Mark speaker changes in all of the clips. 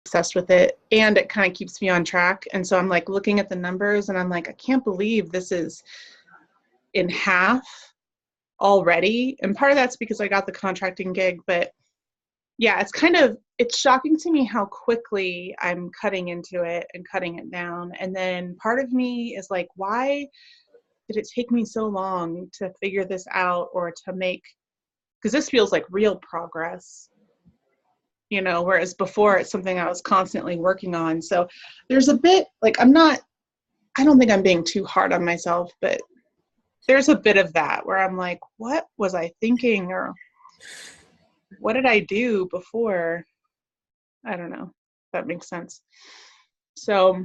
Speaker 1: obsessed with it, and it kind of keeps me on track. And so I'm like looking at the numbers and I'm like, I can't believe this is in half already. And part of that's because I got the contracting gig, but yeah, it's shocking to me how quickly I'm cutting into it and cutting it down. And then part of me is like, why did it take me so long to figure this out, or to make, because this feels like real progress, whereas before it's something I was constantly working on. So there's a bit like, I don't think I'm being too hard on myself, but there's a bit of that where I'm like, what was I thinking, or what did I do before? I don't know if that makes sense. So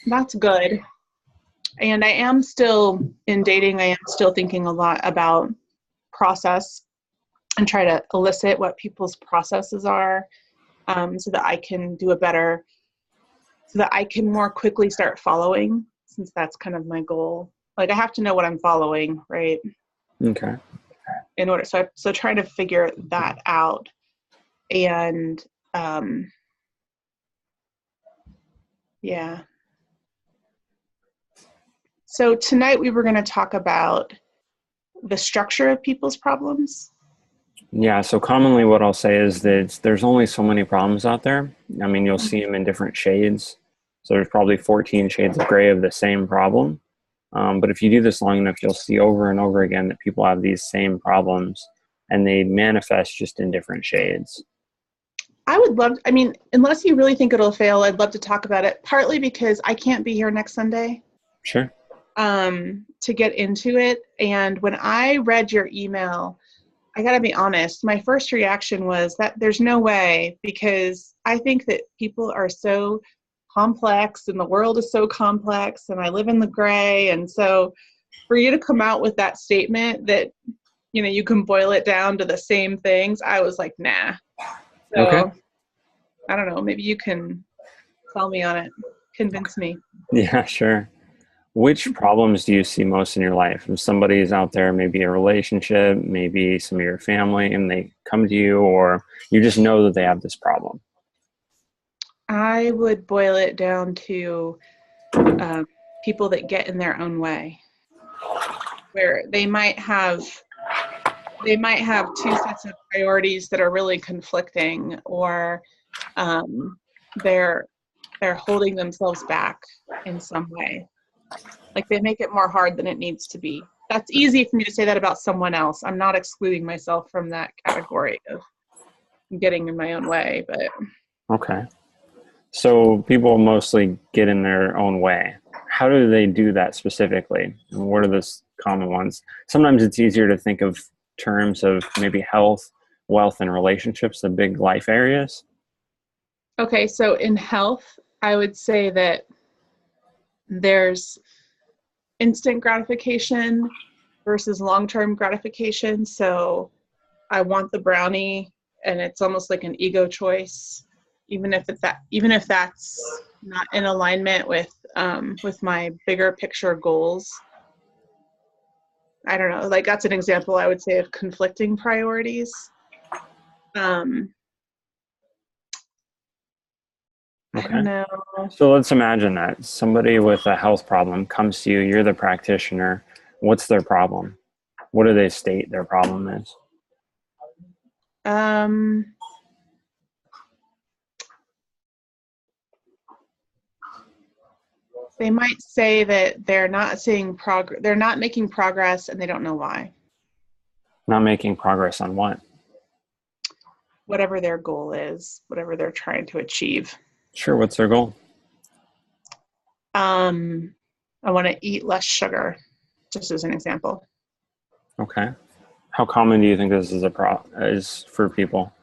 Speaker 1: that's good. And I am still in dating. I am still thinking a lot about process and try to elicit what people's processes are, so that I can so that I can more quickly start following, since that's kind of my goal. Like, I have to know what I'm following, right?
Speaker 2: Okay.
Speaker 1: In order, so trying to figure that out. And yeah. So tonight we were going to talk about the structure of people's problems.
Speaker 2: Yeah, so commonly what I'll say is that there's only so many problems out there. I mean, you'll see them in different shades. So there's probably 14 shades of gray of the same problem. But if you do this long enough, you'll see over and over again that people have these same problems, and they manifest just in different shades.
Speaker 1: I would love, unless you really think it'll fail, I'd love to talk about it, partly because I can't be here next Sunday.
Speaker 2: Sure.
Speaker 1: To get into it. And when I read your email, I gotta be honest, my first reaction was that there's no way, because I think that people are so complex and the world is so complex and I live in the gray. And so for you to come out with that statement that, you can boil it down to the same things, I was like, nah. So
Speaker 2: Okay.
Speaker 1: I don't know, maybe you can sell me on it, convince me.
Speaker 2: Yeah, sure. Which problems do you see most in your life? If somebody is out there, maybe a relationship, maybe some of your family, and they come to you, or you just know that they have this problem?
Speaker 1: I would boil it down to people that get in their own way, where they might have two sets of priorities that are really conflicting, or they're holding themselves back in some way. Like, they make it more hard than it needs to be. That's easy for me to say that about someone else. I'm not excluding myself from that category of getting in my own way, but
Speaker 2: Okay. So people mostly get in their own way. How do they do that specifically? And what are the common ones? Sometimes it's easier to think of terms of maybe health, wealth, and relationships, the big life areas.
Speaker 1: okay. So in health, I would say that there's instant gratification versus long-term gratification. So I want the brownie, and it's almost like an ego choice, even if that's not in alignment with my bigger picture goals. I don't know, like, that's an example, I would say, of conflicting priorities. I
Speaker 2: Okay.
Speaker 1: don't know.
Speaker 2: So let's imagine that somebody with a health problem comes to you, you're the practitioner. What's their problem? What do they state their problem is?
Speaker 1: Um, they might say that they're not making progress, and they don't know why.
Speaker 2: Not making progress on what?
Speaker 1: Whatever their goal is, whatever they're trying to achieve.
Speaker 2: Sure, what's their goal?
Speaker 1: I want to eat less sugar, just as an example.
Speaker 2: Okay. How common do you think this is for people?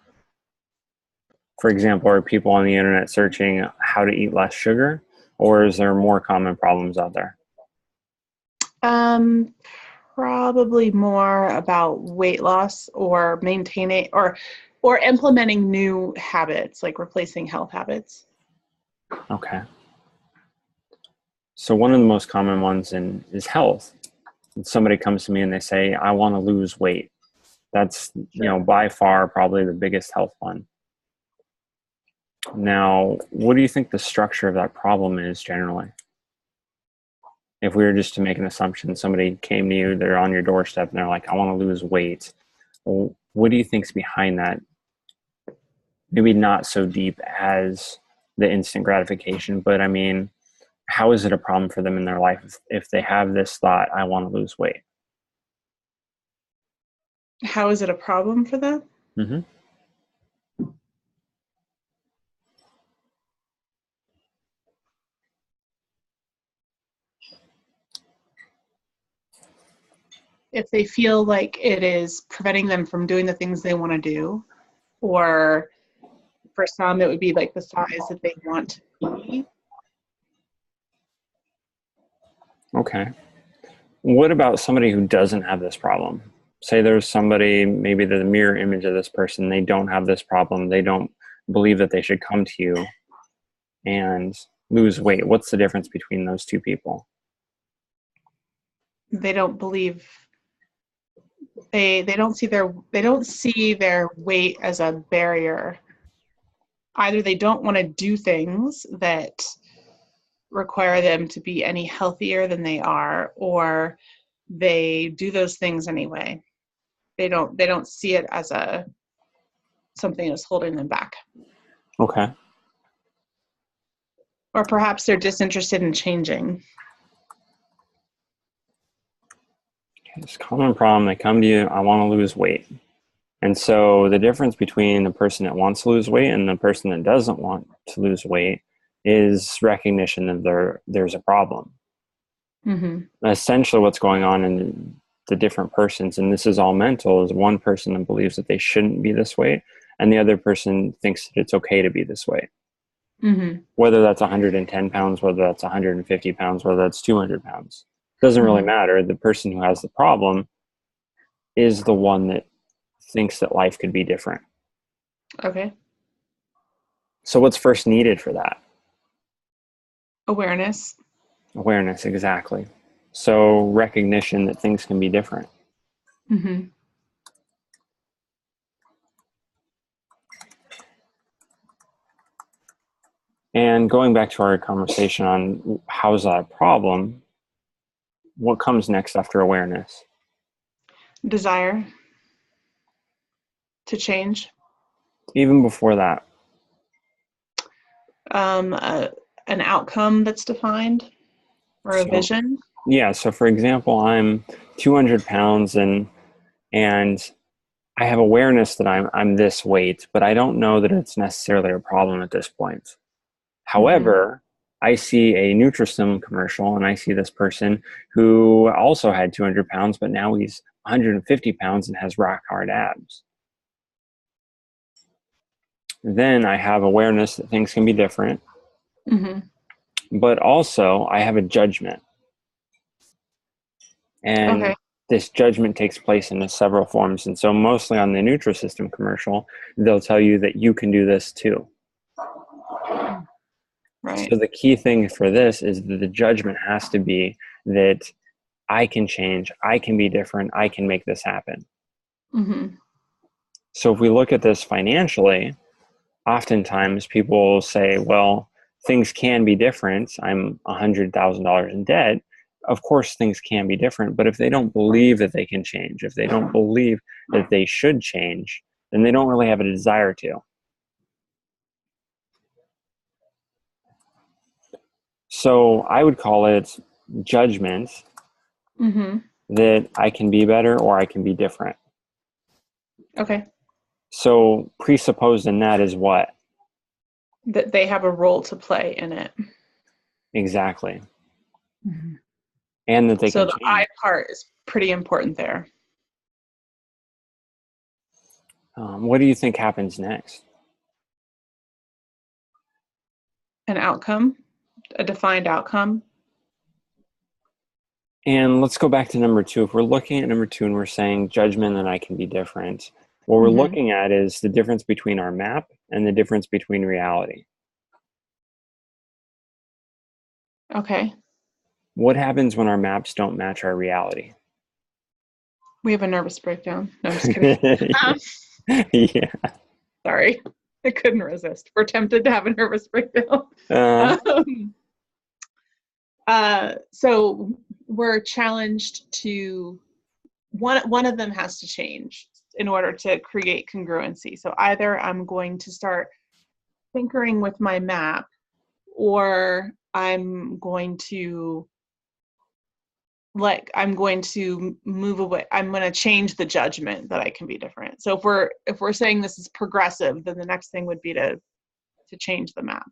Speaker 2: For example, are people on the internet searching how to eat less sugar, or is there more common problems out there?
Speaker 1: Probably more about weight loss, or maintaining, or implementing new habits, like replacing health habits.
Speaker 2: Okay. So one of the most common ones is health. Somebody comes to me and they say, I want to lose weight. That's, by far probably the biggest health one. Now, what do you think the structure of that problem is generally? If we were just to make an assumption, somebody came to you, they're on your doorstep, and they're like, I want to lose weight. Well, what do you think's behind that? Maybe not so deep as the instant gratification, but I mean, how is it a problem for them in their life if they have this thought, I want to lose weight?
Speaker 1: How is it a problem for them?
Speaker 2: Mm-hmm.
Speaker 1: If they feel like it is preventing them from doing the things they want to do, or for some, it would be like the size that they want to be.
Speaker 2: Okay. What about somebody who doesn't have this problem? Say there's somebody, maybe the mirror image of this person, they don't have this problem. They don't believe that they should come to you and lose weight. What's the difference between those two people?
Speaker 1: They don't believe they don't see their weight as a barrier. Either they don't want to do things that require them to be any healthier than they are, or they do those things anyway. They don't see it as a something that's holding them back.
Speaker 2: Okay.
Speaker 1: Or perhaps they're disinterested in changing.
Speaker 2: It's a common problem. They come to you, I want to lose weight. And so the difference between the person that wants to lose weight and the person that doesn't want to lose weight is recognition that there's a problem.
Speaker 1: Mm-hmm.
Speaker 2: Essentially what's going on in the different persons, and this is all mental, is one person that believes that they shouldn't be this way, and the other person thinks that it's okay to be this way.
Speaker 1: Mm-hmm.
Speaker 2: Whether that's 110 pounds, whether that's 150 pounds, whether that's 200 pounds. Doesn't really matter. The person who has the problem is the one that thinks that life could be different.
Speaker 1: Okay.
Speaker 2: So what's first needed for that?
Speaker 1: Awareness.
Speaker 2: Awareness, exactly. So recognition that things can be different.
Speaker 1: Mm-hmm.
Speaker 2: And going back to our conversation on how's that a problem, what comes next after awareness?
Speaker 1: Desire to change.
Speaker 2: Even before that.
Speaker 1: An outcome that's defined, or a vision.
Speaker 2: Yeah, so for example, I'm 200 pounds and I have awareness that I'm this weight, but I don't know that it's necessarily a problem at this point. However, I see a Nutrisystem commercial and I see this person who also had 200 pounds, but now he's 150 pounds and has rock hard abs. Then I have awareness that things can be different, but also I have a judgment. And this judgment takes place in several forms. And so mostly on the Nutrisystem commercial, they'll tell you that you can do this too.
Speaker 1: Right.
Speaker 2: So the key thing for this is that the judgment has to be that I can change, I can be different, I can make this happen. So if we look at this financially, oftentimes people will say, well, things can be different. I'm $100,000 in debt. Of course, things can be different, but if they don't believe that they can change, if they don't believe that they should change, then they don't really have a desire to. So I would call it judgment that I can be better or I can be different.
Speaker 1: Okay.
Speaker 2: So presupposed in that is what?
Speaker 1: That they have a role to play in it.
Speaker 2: Exactly. And that they can change. So
Speaker 1: the I part is pretty important there.
Speaker 2: What do you think happens next?
Speaker 1: An outcome, a defined outcome.
Speaker 2: And let's go back to number 2. If we're looking at number 2 and we're saying judgment and I can be different, what we're looking at is the difference between our map and the difference between reality.
Speaker 1: Okay.
Speaker 2: What happens when our maps don't match our reality?
Speaker 1: We have a nervous breakdown. No, I'm just kidding.
Speaker 2: Yeah.
Speaker 1: Sorry. I couldn't resist. We're tempted to have a nervous breakdown.
Speaker 2: Uh,
Speaker 1: So we're challenged to one of them has to change in order to create congruency. So either I'm going to start tinkering with my map, or I'm going to move away. I'm going to change the judgment that I can be different. So if we're saying this is progressive, then the next thing would be to change the map.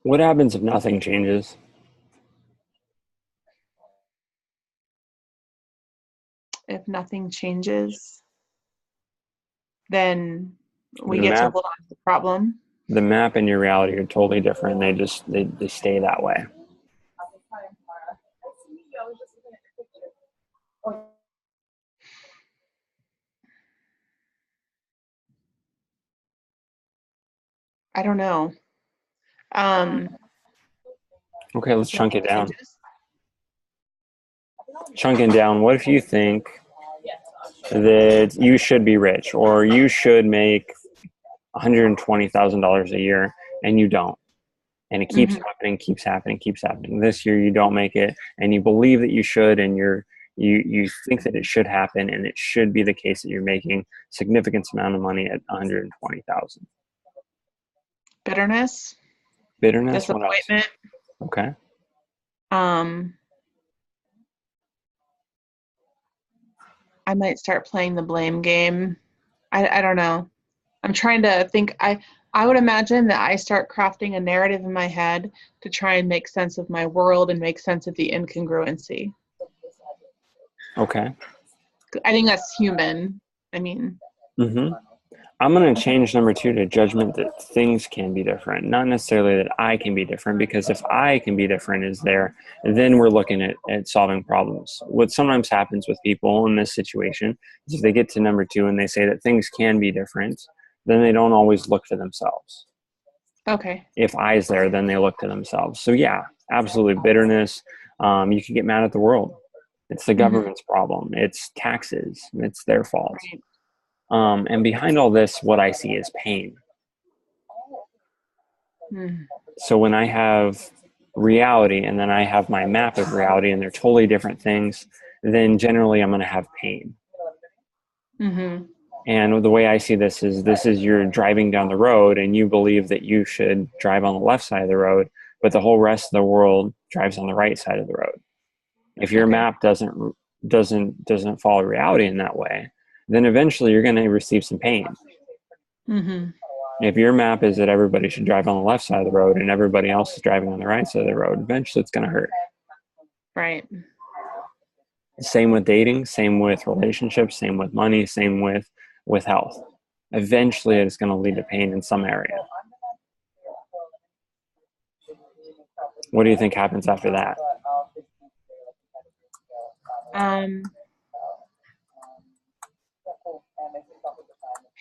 Speaker 2: what happens if nothing changes?
Speaker 1: If nothing changes, then we
Speaker 2: The
Speaker 1: get to
Speaker 2: map,
Speaker 1: hold on to the problem.
Speaker 2: the map and your reality are totally different. They stay that way.
Speaker 1: I don't know.
Speaker 2: Okay, let's chunk it down.
Speaker 1: Changes.
Speaker 2: Chunking down. What if you think that you should be rich, or you should make $120,000 a year, and you don't? And it keeps happening. This year you don't make it, and you believe that you should, and you think that it should happen, and it should be the case that you're making significant amount of money at 120,000.
Speaker 1: Bitterness,
Speaker 2: Bitterness. What else?
Speaker 1: disappointment.
Speaker 2: Okay.
Speaker 1: I might start playing the blame game. I don't know. I'm trying to think. I would imagine that I start crafting a narrative in my head to try and make sense of my world and make sense of the incongruency.
Speaker 2: Okay.
Speaker 1: I think that's human. I mean,
Speaker 2: I'm going to change number 2 to judgment that things can be different, not necessarily that I can be different, because if I can be different is there, then we're looking at solving problems. What sometimes happens with people in this situation is if they get to number 2 and they say that things can be different, then they don't always look to themselves.
Speaker 1: okay.
Speaker 2: If I's there, then they look to themselves. So yeah, absolutely. Bitterness. You can get mad at the world. It's the government's problem. It's taxes. It's their fault.
Speaker 1: Right.
Speaker 2: And behind all this, what I see is pain. So when I have reality and then I have my map of reality and they're totally different things, then generally I'm going to have pain. And the way I see this is you're driving down the road and you believe that you should drive on the left side of the road, but the whole rest of the world drives on the right side of the road. If your map doesn't follow reality in that way, then eventually you're going to receive some pain. If your map is that everybody should drive on the left side of the road and everybody else is driving on the right side of the road, eventually it's going to hurt.
Speaker 1: Right.
Speaker 2: Same with dating, same with relationships, same with money, same with health. Eventually it's going to lead to pain in some area. What do you think happens after that?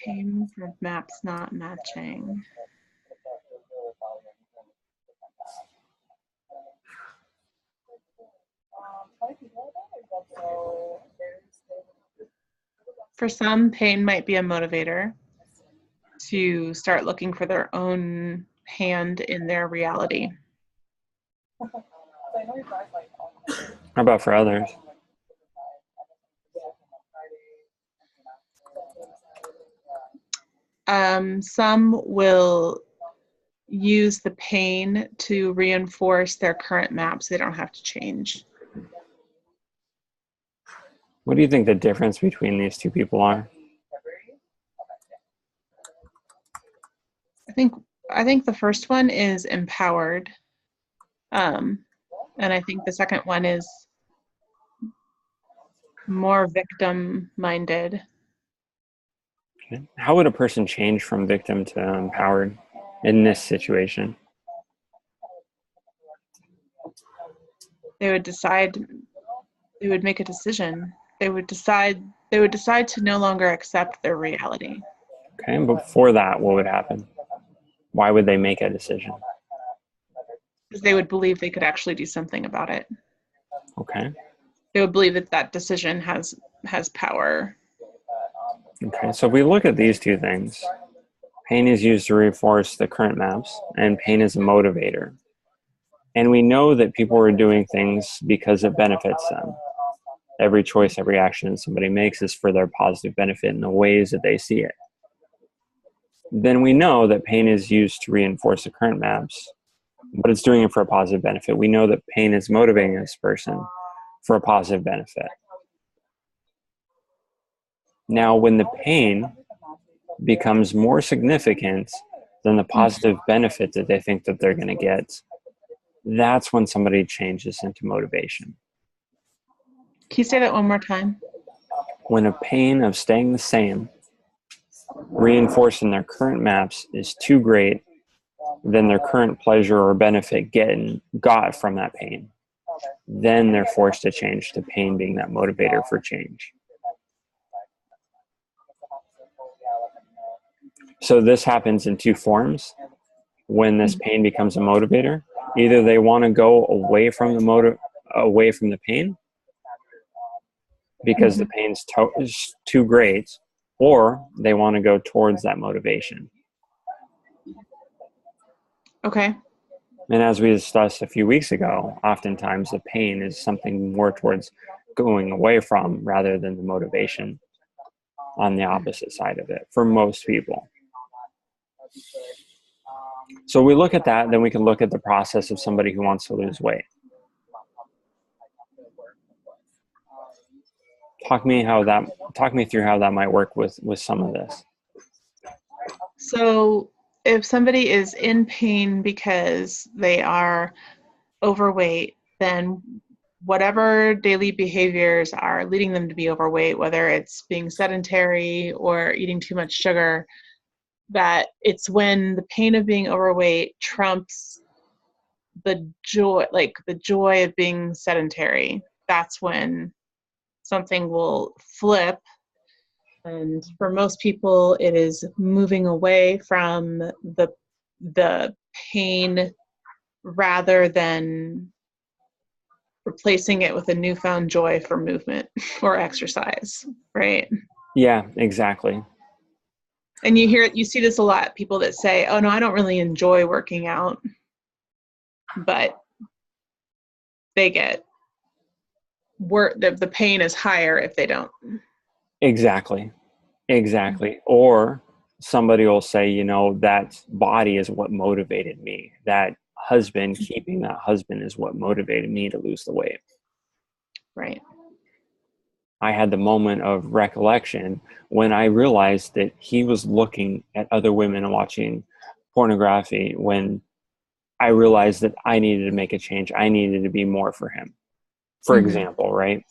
Speaker 1: Pain for maps not matching. For some, pain might be a motivator to start looking for their own hand in their reality.
Speaker 2: How about for others?
Speaker 1: Some will use the pain to reinforce their current maps. They don't have to change.
Speaker 2: What do you think the difference between these two people are?
Speaker 1: I think the first one is empowered. And I think the second one is more victim-minded.
Speaker 2: Okay. How would a person change from victim to empowered in this situation?
Speaker 1: They would make a decision. They would decide to no longer accept their reality.
Speaker 2: Okay, and before that, what would happen? Why would they make a decision?
Speaker 1: Because they would believe they could actually do something about it.
Speaker 2: Okay.
Speaker 1: They would believe that decision has power.
Speaker 2: Okay, so if we look at these two things, Pain is used to reinforce the current maps, and pain is a motivator. And we know that people are doing things because it benefits them. Every choice, every action somebody makes is for their positive benefit in the ways that they see it. Then we know that pain is used to reinforce the current maps, but it's doing it for a positive benefit. We know that pain is motivating this person for a positive benefit. Now, when the pain becomes more significant than the positive benefit that they think that they're going to get, that's when somebody changes into motivation.
Speaker 1: Can you say that one more time?
Speaker 2: When a pain of staying the same, reinforcing their current maps, is too great than their current pleasure or benefit got from that pain, then they're forced to change, to pain being that motivator for change. So this happens in two forms. When this pain becomes a motivator, either they want to go away from the pain because the pain's is too great, or they want to go towards that motivation.
Speaker 1: Okay.
Speaker 2: And as we discussed a few weeks ago, oftentimes the pain is something more towards going away from rather than the motivation on the opposite side of it for most people. So we look at that, then we can look at the process of somebody who wants to lose weight. Talk me through how that might work with some of this.
Speaker 1: So if somebody is in pain because they are overweight, then whatever daily behaviors are leading them to be overweight, whether it's being sedentary or eating too much sugar, that it's when the pain of being overweight trumps the joy of being sedentary. That's when something will flip. And for most people, it is moving away from the pain rather than replacing it with a newfound joy for movement or exercise, right?
Speaker 2: Yeah, exactly.
Speaker 1: And you see this a lot, people that say, oh no, I don't really enjoy working out, but they get the pain is higher if they don't.
Speaker 2: Exactly. Or somebody will say, that body is what motivated me. Keeping that husband is what motivated me to lose the weight.
Speaker 1: Right.
Speaker 2: I had the moment of recollection when I realized that he was looking at other women and watching pornography, when I realized that I needed to make a change. I needed to be more for him, for example, right?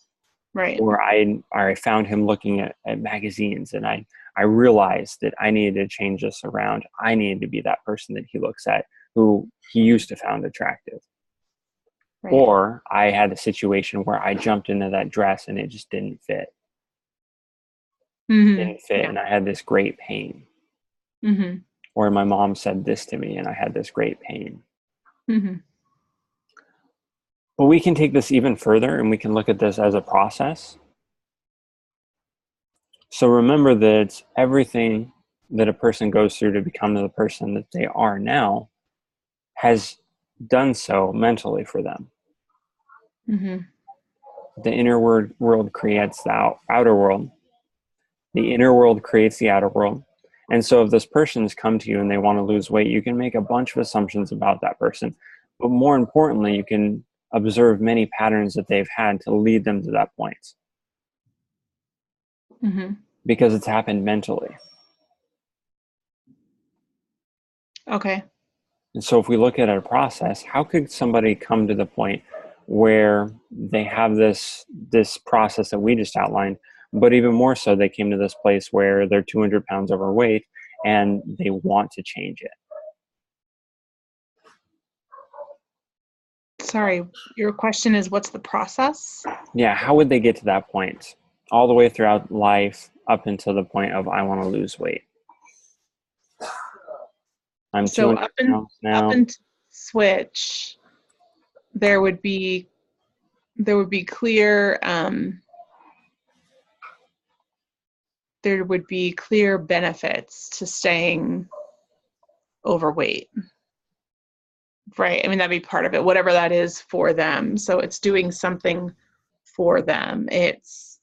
Speaker 1: Right.
Speaker 2: Or I found him looking at magazines, and I realized that I needed to change this around. I needed to be that person that he looks at, who he used to found attractive.
Speaker 1: Right.
Speaker 2: Or I had a situation where I jumped into that dress and it just didn't fit. Didn't fit,
Speaker 1: Yeah.
Speaker 2: and I had this great pain. Or my mom said this to me and I had this great pain. But we can take this even further, and we can look at this as a process. So remember that everything that a person goes through to become the person that they are now has done so mentally for them. The inner world creates the outer world. The inner world creates the outer world. And so if this person's come to you and they want to lose weight, you can make a bunch of assumptions about that person. But more importantly, you can observe many patterns that they've had to lead them to that point. Because it's happened mentally.
Speaker 1: Okay.
Speaker 2: And so if we look at a process, how could somebody come to the point where they have this process that we just outlined, but even more so, they came to this place where they're 200 pounds overweight and they want to change it?
Speaker 1: Sorry, your question is, what's the process?
Speaker 2: Yeah, how would they get to that point? All the way throughout life up until the point of, I want to lose weight. I'm
Speaker 1: So
Speaker 2: 200 pounds now.
Speaker 1: up and switch, there would be clear benefits to staying overweight, right? I mean, that'd be part of it, whatever that is for them. So it's doing something for them. It's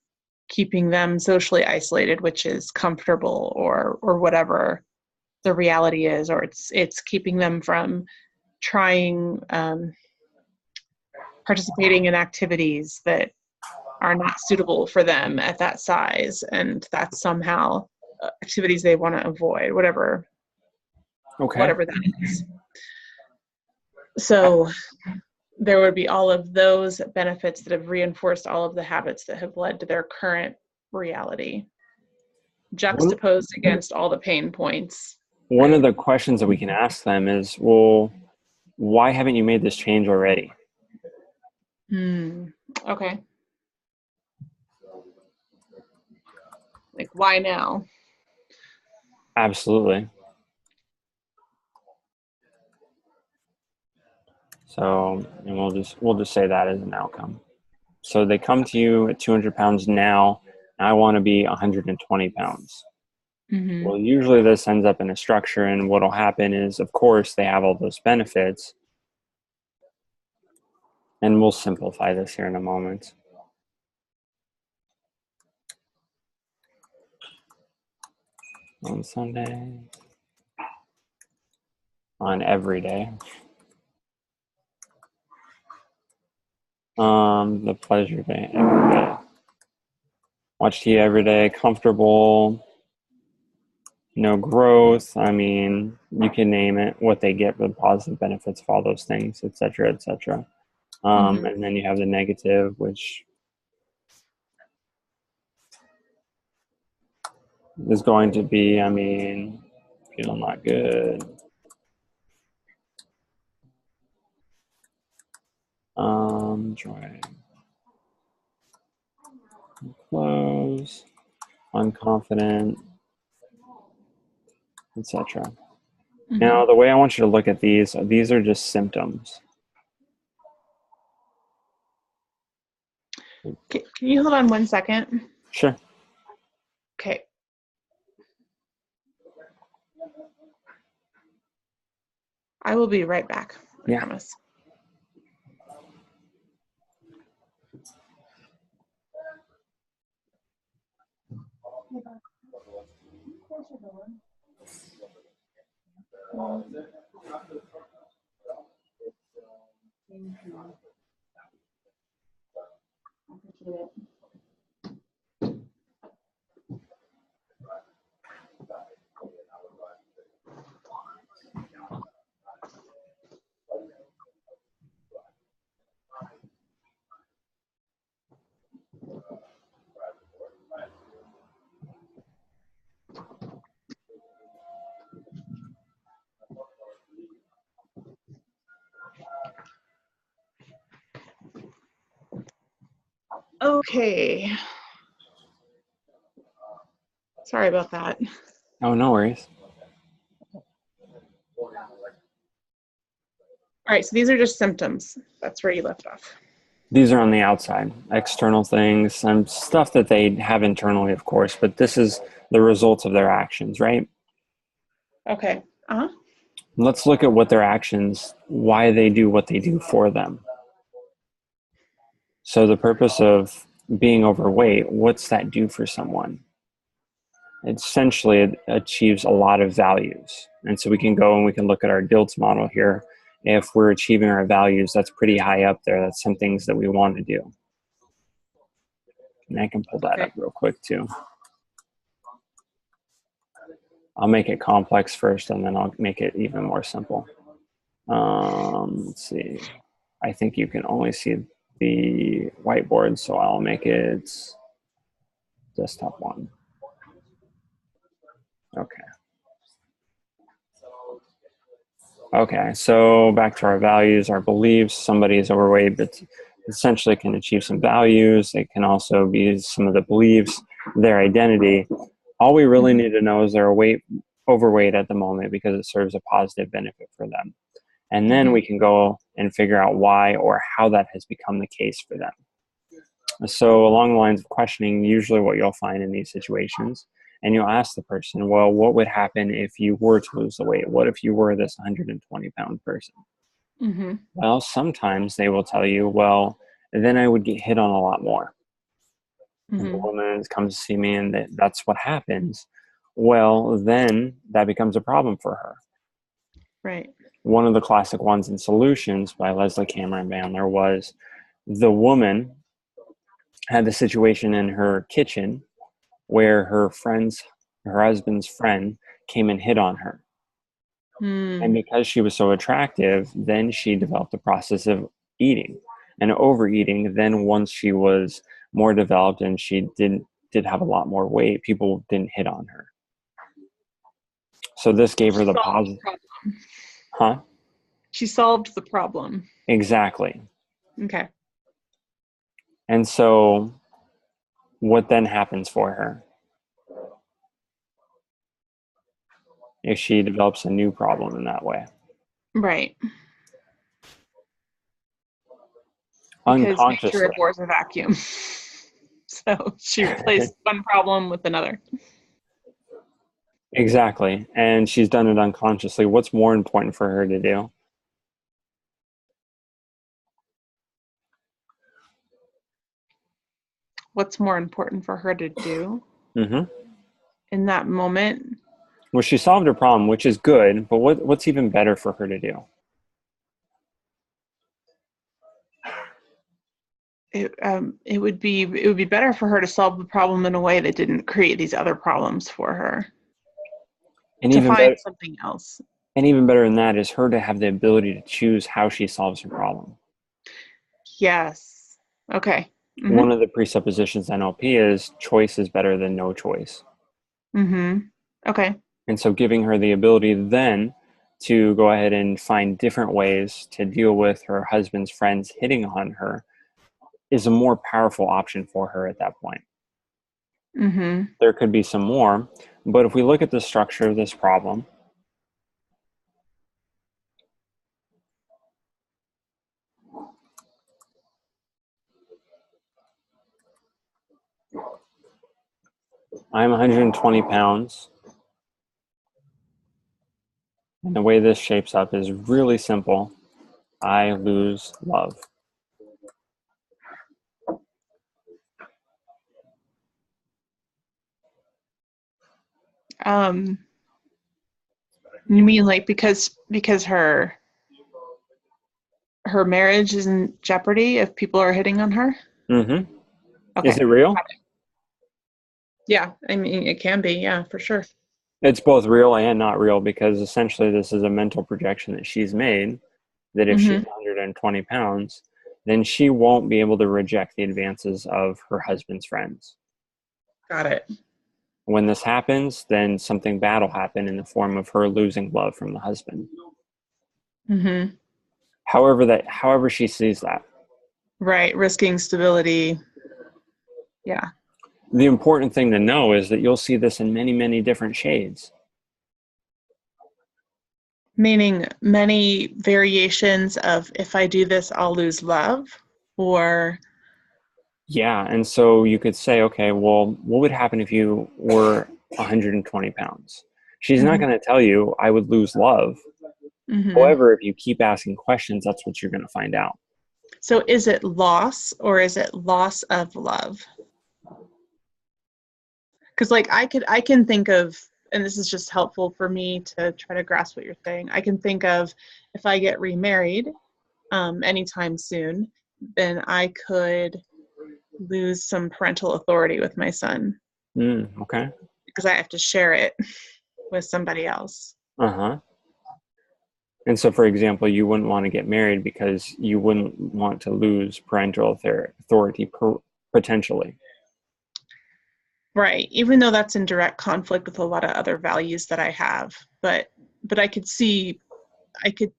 Speaker 1: keeping them socially isolated, which is comfortable, or whatever the reality is, or it's keeping them from trying, participating in activities that are not suitable for them at that size, and that's somehow activities they want to avoid, whatever
Speaker 2: Okay.
Speaker 1: that is. So there would be all of those benefits that have reinforced all of the habits that have led to their current reality, juxtaposed against all the pain points.
Speaker 2: One
Speaker 1: Right?
Speaker 2: of the questions that we can ask them is, well, why haven't you made this change already?
Speaker 1: Okay. Like, why now?
Speaker 2: Absolutely. So, and we'll just say that as an outcome. So they come to you at 200 pounds now, and I want to be 120 pounds.
Speaker 1: Mm-hmm.
Speaker 2: Well, usually this ends up in a structure, and what'll happen is, of course, they have all those benefits, and we'll simplify this here in a moment. On Sunday, on every day. The pleasure day, every day. Watch TV every day, comfortable, no growth. I mean, you can name it, what they get with positive benefits of all those things, et cetera, et cetera. And then you have the negative, which is going to be, I mean, feeling not good. Joy. Close. Unconfident, etc. Now, the way I want you to look at these are just symptoms.
Speaker 1: Can you hold on 1 second?
Speaker 2: Sure.
Speaker 1: Okay. I will be right back. I promise. Okay. Sorry about that.
Speaker 2: Oh, no worries.
Speaker 1: All right, so these are just symptoms. That's where you left off.
Speaker 2: These are on the outside, external things, some stuff that they have internally, of course, but this is the results of their actions, right?
Speaker 1: Okay.
Speaker 2: Let's look at what their actions, why they do what they do for them. So the purpose of being overweight, what's that do for someone? Essentially, it achieves a lot of values. And so we can go and we can look at our DILTS model here. If we're achieving our values, that's pretty high up there. That's some things that we want to do. And I can pull that up real quick too. I'll make it complex first, and then I'll make it even more simple. Let's see. I think you can only see the whiteboard, so I'll make it desktop one. Okay. Okay, so back to our values, our beliefs. Somebody is overweight, but essentially can achieve some values. It can also be some of the beliefs, their identity. All we really need to know is they're overweight at the moment because it serves a positive benefit for them. And then we can go and figure out why or how that has become the case for them. So along the lines of questioning, usually what you'll find in these situations And you'll ask the person, well, what would happen if you were to lose the weight? What if you were this 120-pound person?
Speaker 1: Mm-hmm.
Speaker 2: Well, sometimes they will tell you, well, then I would get hit on a lot more. And the
Speaker 1: Mm-hmm.
Speaker 2: woman comes to see me and that's what happens. Well, then that becomes a problem for her.
Speaker 1: Right.
Speaker 2: One of the classic ones in Solutions by Leslie Cameron Bandler was the woman had the situation in her kitchen where her husband's friend came and hit on her. And
Speaker 1: Mm.
Speaker 2: because she was so attractive, then she developed the process of eating and overeating. Then once she was more developed and she did have a lot more weight, people didn't hit on her. So this gave her the
Speaker 1: Solved the
Speaker 2: positive,
Speaker 1: problem.
Speaker 2: huh?
Speaker 1: She solved the problem.
Speaker 2: Exactly.
Speaker 1: Okay.
Speaker 2: And so what then happens for her if she develops a new problem in that way?
Speaker 1: Right. Because nature
Speaker 2: Unconsciously.
Speaker 1: abhors a vacuum. So she replaced one problem with another.
Speaker 2: Exactly. And she's done it unconsciously. What's more important for her to do?
Speaker 1: What's more important for her to do
Speaker 2: Mm-hmm.
Speaker 1: in that moment?
Speaker 2: Well, she solved her problem, which is good, but what's even better for her to do?
Speaker 1: It would be better for her to solve the problem in a way that didn't create these other problems for her.
Speaker 2: And
Speaker 1: To
Speaker 2: even
Speaker 1: find
Speaker 2: better,
Speaker 1: something else.
Speaker 2: and even better than that is her to have the ability to choose how she solves her problem.
Speaker 1: Yes. Okay.
Speaker 2: One
Speaker 1: Mm-hmm.
Speaker 2: of the presuppositions in NLP is choice is better than no choice.
Speaker 1: Mm-hmm. Okay.
Speaker 2: And so giving her the ability then to go ahead and find different ways to deal with her husband's friends hitting on her is a more powerful option for her at that point.
Speaker 1: Mm-hmm.
Speaker 2: There could be some more, but if we look at the structure of this problem, I'm 120 pounds. And the way this shapes up is really simple. I lose love.
Speaker 1: Um, you mean like because her marriage is in jeopardy if people are hitting on her?
Speaker 2: Mm-hmm. Is
Speaker 1: Okay.
Speaker 2: it real?
Speaker 1: Yeah, I mean it can be, yeah, for sure.
Speaker 2: It's both real and not real because essentially this is a mental projection that she's made that if she's
Speaker 1: Mm-hmm.
Speaker 2: 120 pounds, then she won't be able to reject the advances of her husband's friends.
Speaker 1: Got it.
Speaker 2: When this happens, then something bad will happen in the form of her losing love from the husband.
Speaker 1: Mm-hmm.
Speaker 2: However she sees that.
Speaker 1: Right, risking stability. Yeah.
Speaker 2: The important thing to know is that you'll see this in many, many different shades.
Speaker 1: Meaning many variations of if I do this, I'll lose love, or
Speaker 2: Yeah, and so you could say, okay, well, what would happen if you were 120 pounds? She's not
Speaker 1: mm-hmm.
Speaker 2: going to tell you, I would lose love.
Speaker 1: Mm-hmm.
Speaker 2: However, if you keep asking questions, that's what you're going to find out.
Speaker 1: So is it loss or is it loss of love? Because like I can think of, and this is just helpful for me to try to grasp what you're saying. I can think of if I get remarried anytime soon, then I could lose some parental authority with my son
Speaker 2: Okay.
Speaker 1: because I have to share it with somebody else.
Speaker 2: Uh-huh. And so, for example, you wouldn't want to get married because you wouldn't want to lose parental authority potentially.
Speaker 1: Right. Even though that's in direct conflict with a lot of other values that I have. But I could see I could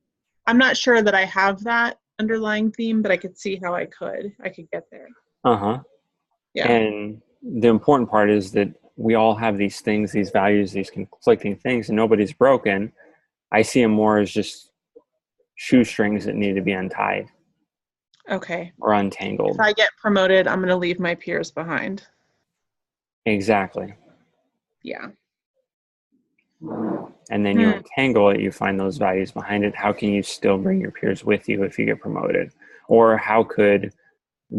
Speaker 1: I'm not sure that I have that underlying theme, but I could see how I could get there.
Speaker 2: Uh-huh.
Speaker 1: Yeah.
Speaker 2: And the important part is that we all have these things, these values, these conflicting things, and nobody's broken. I see them more as just shoestrings that need to be untied
Speaker 1: Okay.
Speaker 2: or
Speaker 1: If
Speaker 2: untangled.
Speaker 1: I get promoted, I'm going to leave my peers behind.
Speaker 2: Exactly.
Speaker 1: Yeah.
Speaker 2: And then you untangle it, you find those values behind it. How can you still bring your peers with you if you get promoted? Or how could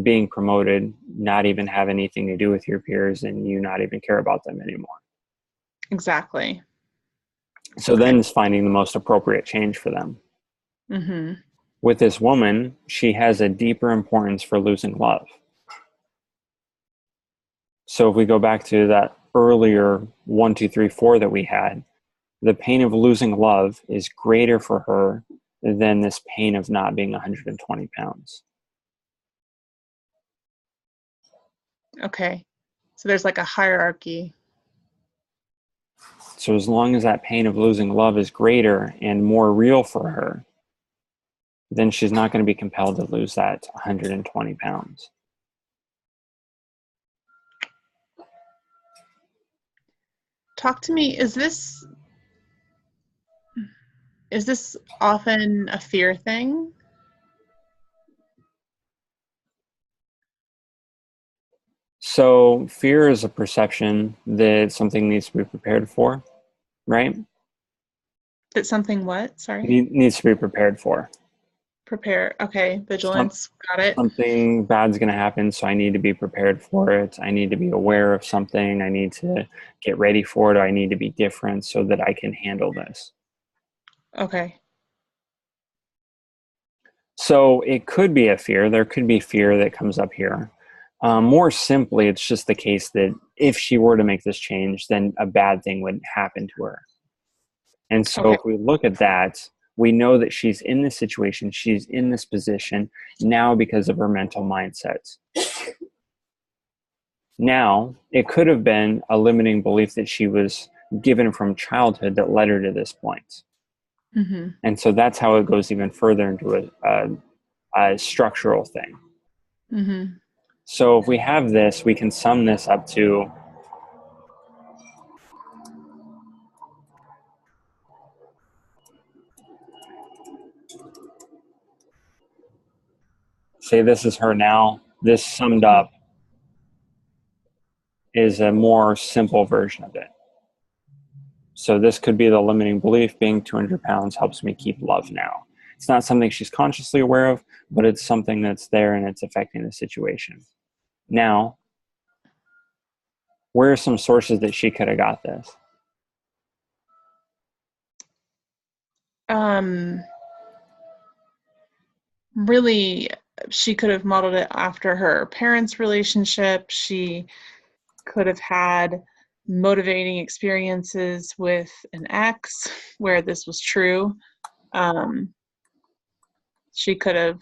Speaker 2: being promoted not even have anything to do with your peers and you not even care about them anymore?
Speaker 1: Exactly.
Speaker 2: So then it's finding the most appropriate change for them.
Speaker 1: Mm-hmm.
Speaker 2: With this woman, she has a deeper importance for losing love. So if we go back to that earlier 1, 2, 3, 4 that we had, the pain of losing love is greater for her than this pain of not being 120 pounds.
Speaker 1: Okay. So there's like a hierarchy.
Speaker 2: So as long as that pain of losing love is greater and more real for her, then she's not going to be compelled to lose that 120 pounds.
Speaker 1: Talk to me. Is this often a fear thing?
Speaker 2: So fear is a perception that something needs to be prepared for, right?
Speaker 1: That something what? Sorry.
Speaker 2: Needs to be prepared for.
Speaker 1: Prepare. Okay. Vigilance. Got it.
Speaker 2: Something bad's going to happen, so I need to be prepared for it. I need to be aware of something. I need to get ready for it. I need to be different so that I can handle this.
Speaker 1: Okay.
Speaker 2: So it could be a fear. There could be fear that comes up here. More simply, it's just the case that if she were to make this change, then a bad thing would happen to her. And so
Speaker 1: Okay.
Speaker 2: if we look at that, we know that she's in this situation, she's in this position now because of her mental mindset. Now, it could have been a limiting belief that she was given from childhood that led her to this point.
Speaker 1: Mm-hmm.
Speaker 2: And so that's how it goes even further into a structural thing.
Speaker 1: Mm-hmm.
Speaker 2: So if we have this, we can sum this up to say this is her now. This summed up is a more simple version of it. So this could be the limiting belief: being 200 pounds helps me keep love now. It's not something she's consciously aware of, but it's something that's there and it's affecting the situation. Now, where are some sources that she could have got this?
Speaker 1: Um, Really, she could have modeled it after her parents' relationship. She could have had motivating experiences with an ex where this was true. Um, she could have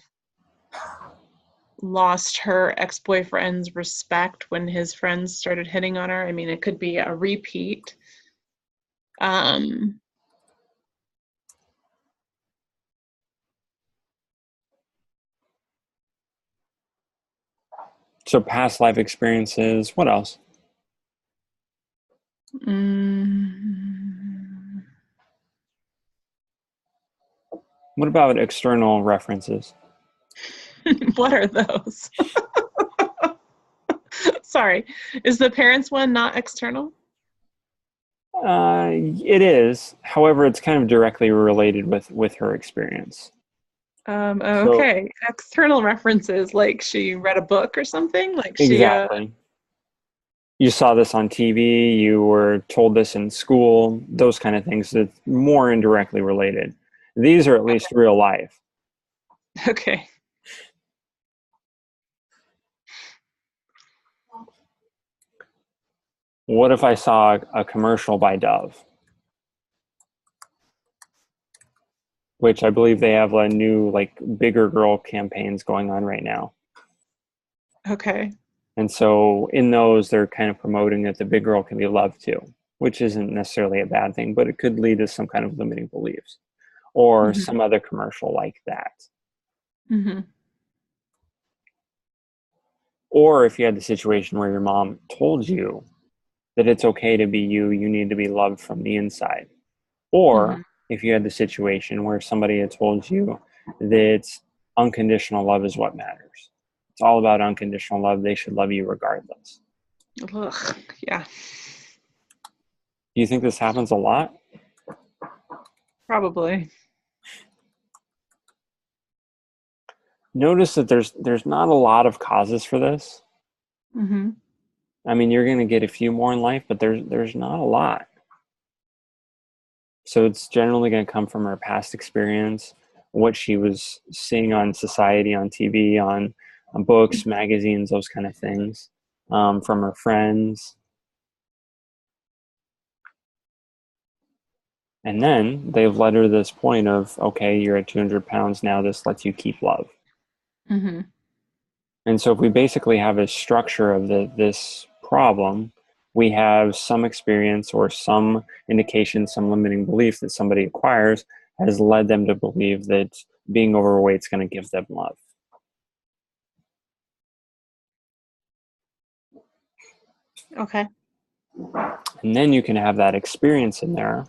Speaker 1: lost her ex-boyfriend's respect when his friends started hitting on her. I mean, it could be a repeat. Um,
Speaker 2: So past life experiences. What else?
Speaker 1: mm,
Speaker 2: What about external references?
Speaker 1: what are those? Sorry. Is the parents one not external?
Speaker 2: It is. However, it's kind of directly related with her experience. So
Speaker 1: Okay. External references, like she read a book or something? Like she,
Speaker 2: exactly. You saw this on TV, you were told this in school, those kind of things that's more indirectly related. These are at least real life.
Speaker 1: okay.
Speaker 2: What if I saw a commercial by Dove, which I believe they have a new, like, bigger girl campaigns going on right now.
Speaker 1: Okay.
Speaker 2: And so in those, they're kind of promoting that the big girl can be loved too, which isn't necessarily a bad thing, but it could lead to some kind of limiting beliefs or
Speaker 1: Mm-hmm.
Speaker 2: some other commercial like that.
Speaker 1: Mm-hmm.
Speaker 2: Or if you had the situation where your mom told you that it's okay to be you, you need to be loved from the inside.
Speaker 1: Mm-hmm.
Speaker 2: Or if you had the situation where somebody had told you that unconditional love is what matters. It's all about unconditional love. They should love you regardless.
Speaker 1: Ugh, yeah.
Speaker 2: Do you think this happens a lot?
Speaker 1: Probably.
Speaker 2: Notice that there's not a lot of causes for this.
Speaker 1: Mm-hmm.
Speaker 2: I mean, you're going to get a few more in life, but there's not a lot. So it's generally going to come from her past experience, what she was seeing on society, on TV, on books, magazines, those kind of things, from her friends. And then they've led her to this point of, okay, you're at 200 pounds now, this lets you keep love.
Speaker 1: Mm-hmm.
Speaker 2: And so if we basically have a structure of this problem, we have some experience or some indication, some limiting belief that somebody acquires has led them to believe that being overweight is going to give them love.
Speaker 1: Okay.
Speaker 2: And then you can have that experience in there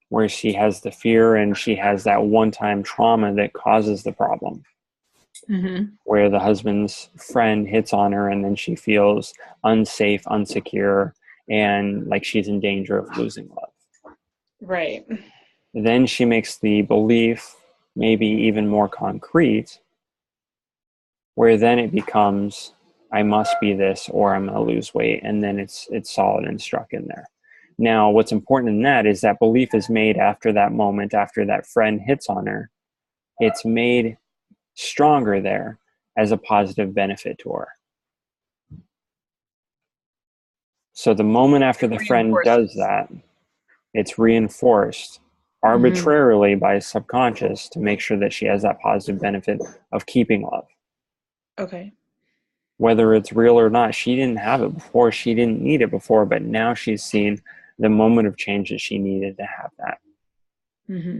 Speaker 2: where she has the fear and she has that one-time trauma that causes the problem.
Speaker 1: Mm-hmm.
Speaker 2: Where the husband's friend hits on her and then she feels unsafe, unsecure, and like she's in danger of losing love.
Speaker 1: Right.
Speaker 2: Then she makes the belief maybe even more concrete, where then it becomes, I must be this or I'm going to lose weight. And then it's solid and struck in there. Now, what's important in that is that belief is made after that moment, after that friend hits on her. It's made stronger there as a positive benefit to her. So the moment after the friend does that, it's reinforced arbitrarily by subconscious to make sure that she has that positive benefit of keeping love.
Speaker 1: Okay.
Speaker 2: Whether it's real or not, she didn't have it before, she didn't need it before, but now she's seen the moment of change that she needed to have that.
Speaker 1: Mm-hmm.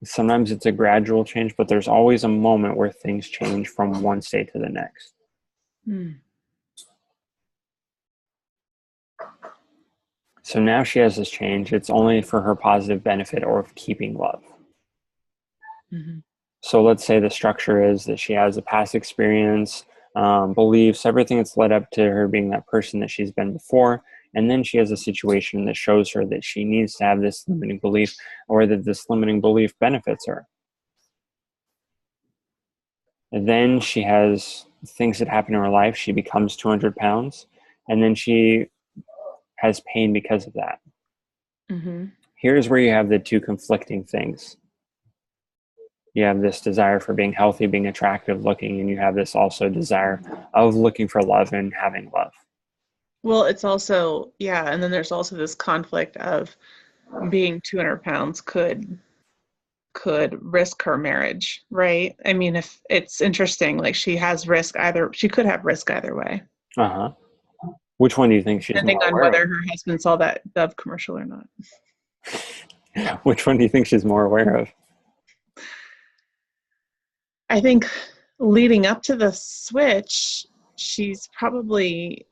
Speaker 2: Sometimes it's a gradual change, but there's always a moment where things change from one state to the next.
Speaker 1: Mm.
Speaker 2: So now she has this change. It's only for her positive benefit or of keeping love.
Speaker 1: Mm-hmm.
Speaker 2: So let's say the structure is that she has a past experience, beliefs, everything that's led up to her being that person that she's been before. And then she has a situation that shows her that she needs to have this limiting belief or that this limiting belief benefits her. And then she has things that happen in her life. She becomes 200 pounds and then she has pain because of that.
Speaker 1: Mm-hmm.
Speaker 2: Here's where you have the two conflicting things. You have this desire for being healthy, being attractive looking, and you have this also desire of looking for love and having love.
Speaker 1: Well, it's also, yeah, and then there's also this conflict of being 200 pounds could risk her marriage, right? I mean, if it's interesting, like she could have risk either way,
Speaker 2: Uh-huh. Which one do you think she's
Speaker 1: depending
Speaker 2: more
Speaker 1: on
Speaker 2: aware
Speaker 1: whether her husband saw that Dove commercial or not.
Speaker 2: of? Which one do you think she's more aware of?
Speaker 1: I think leading up to the switch, she's probably,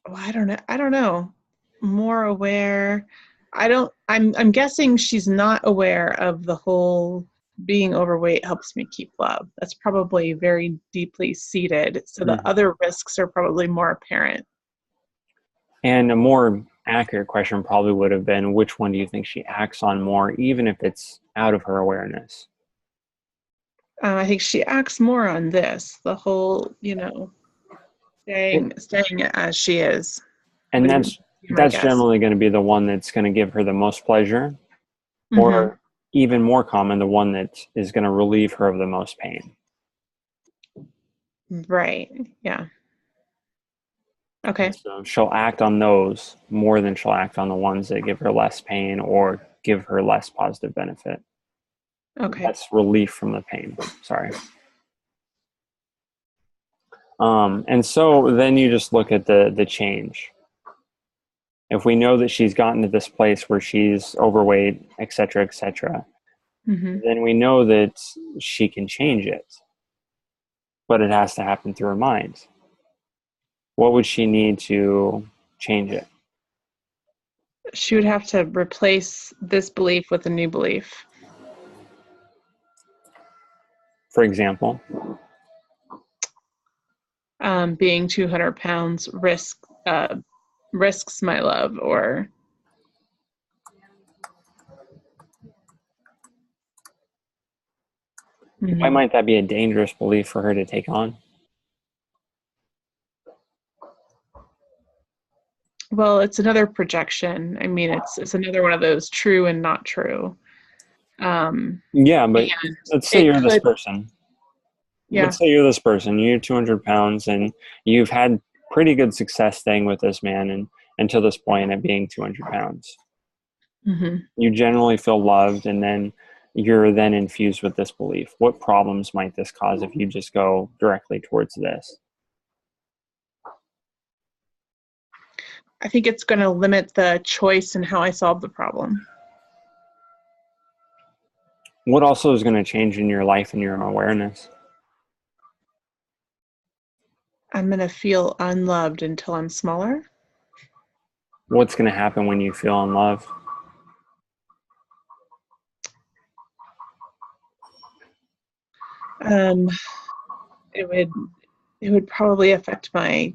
Speaker 1: well, I don't know, more aware. I'm guessing she's not aware of the whole being overweight helps me keep love. That's probably very deeply seated. So the
Speaker 2: Mm-hmm.
Speaker 1: other risks are probably more apparent.
Speaker 2: And a more accurate question probably would have been, which one do you think she acts on more, even if it's out of her awareness?
Speaker 1: I think she acts more on this, the whole, staying as she is.
Speaker 2: And
Speaker 1: Would
Speaker 2: that's
Speaker 1: be my
Speaker 2: that's
Speaker 1: guess.
Speaker 2: generally going to be the one that's going to give her the most pleasure,
Speaker 1: Mm-hmm.
Speaker 2: or even more common, the one that is going to relieve her of the most pain.
Speaker 1: Right. Yeah. Okay.
Speaker 2: So she'll act on those more than she'll act on the ones that give her less pain or give her less positive benefit.
Speaker 1: Okay.
Speaker 2: That's relief from the pain. Sorry. And so then you just look at the change. If we know that she's gotten to this place where she's overweight, et cetera,
Speaker 1: Mm-hmm.
Speaker 2: then we know that she can change it, but it has to happen through her mind. What would she need to change it?
Speaker 1: She would have to replace this belief with a new belief.
Speaker 2: For example,
Speaker 1: Being 200 pounds risk risks my love, or
Speaker 2: Why might that be a dangerous belief for her to take on?
Speaker 1: well, it's another projection. I mean, it's another one of those true and not true.
Speaker 2: Yeah, but
Speaker 1: And
Speaker 2: let's say
Speaker 1: it
Speaker 2: you're this
Speaker 1: could,
Speaker 2: person.
Speaker 1: yeah.
Speaker 2: Let's say you're this person. You're 200 pounds, and you've had pretty good success staying with this man, and until this point of being 200 pounds.
Speaker 1: Hmm.
Speaker 2: You generally feel loved, and then you're then infused with this belief. What problems might this cause if you just go directly towards this?
Speaker 1: I think it's going to limit the choice in how I solve the problem.
Speaker 2: What also is going to change in your life and your awareness?
Speaker 1: I'm going to feel unloved until I'm smaller.
Speaker 2: What's going to happen when you feel unloved?
Speaker 1: Um, it would it would probably affect my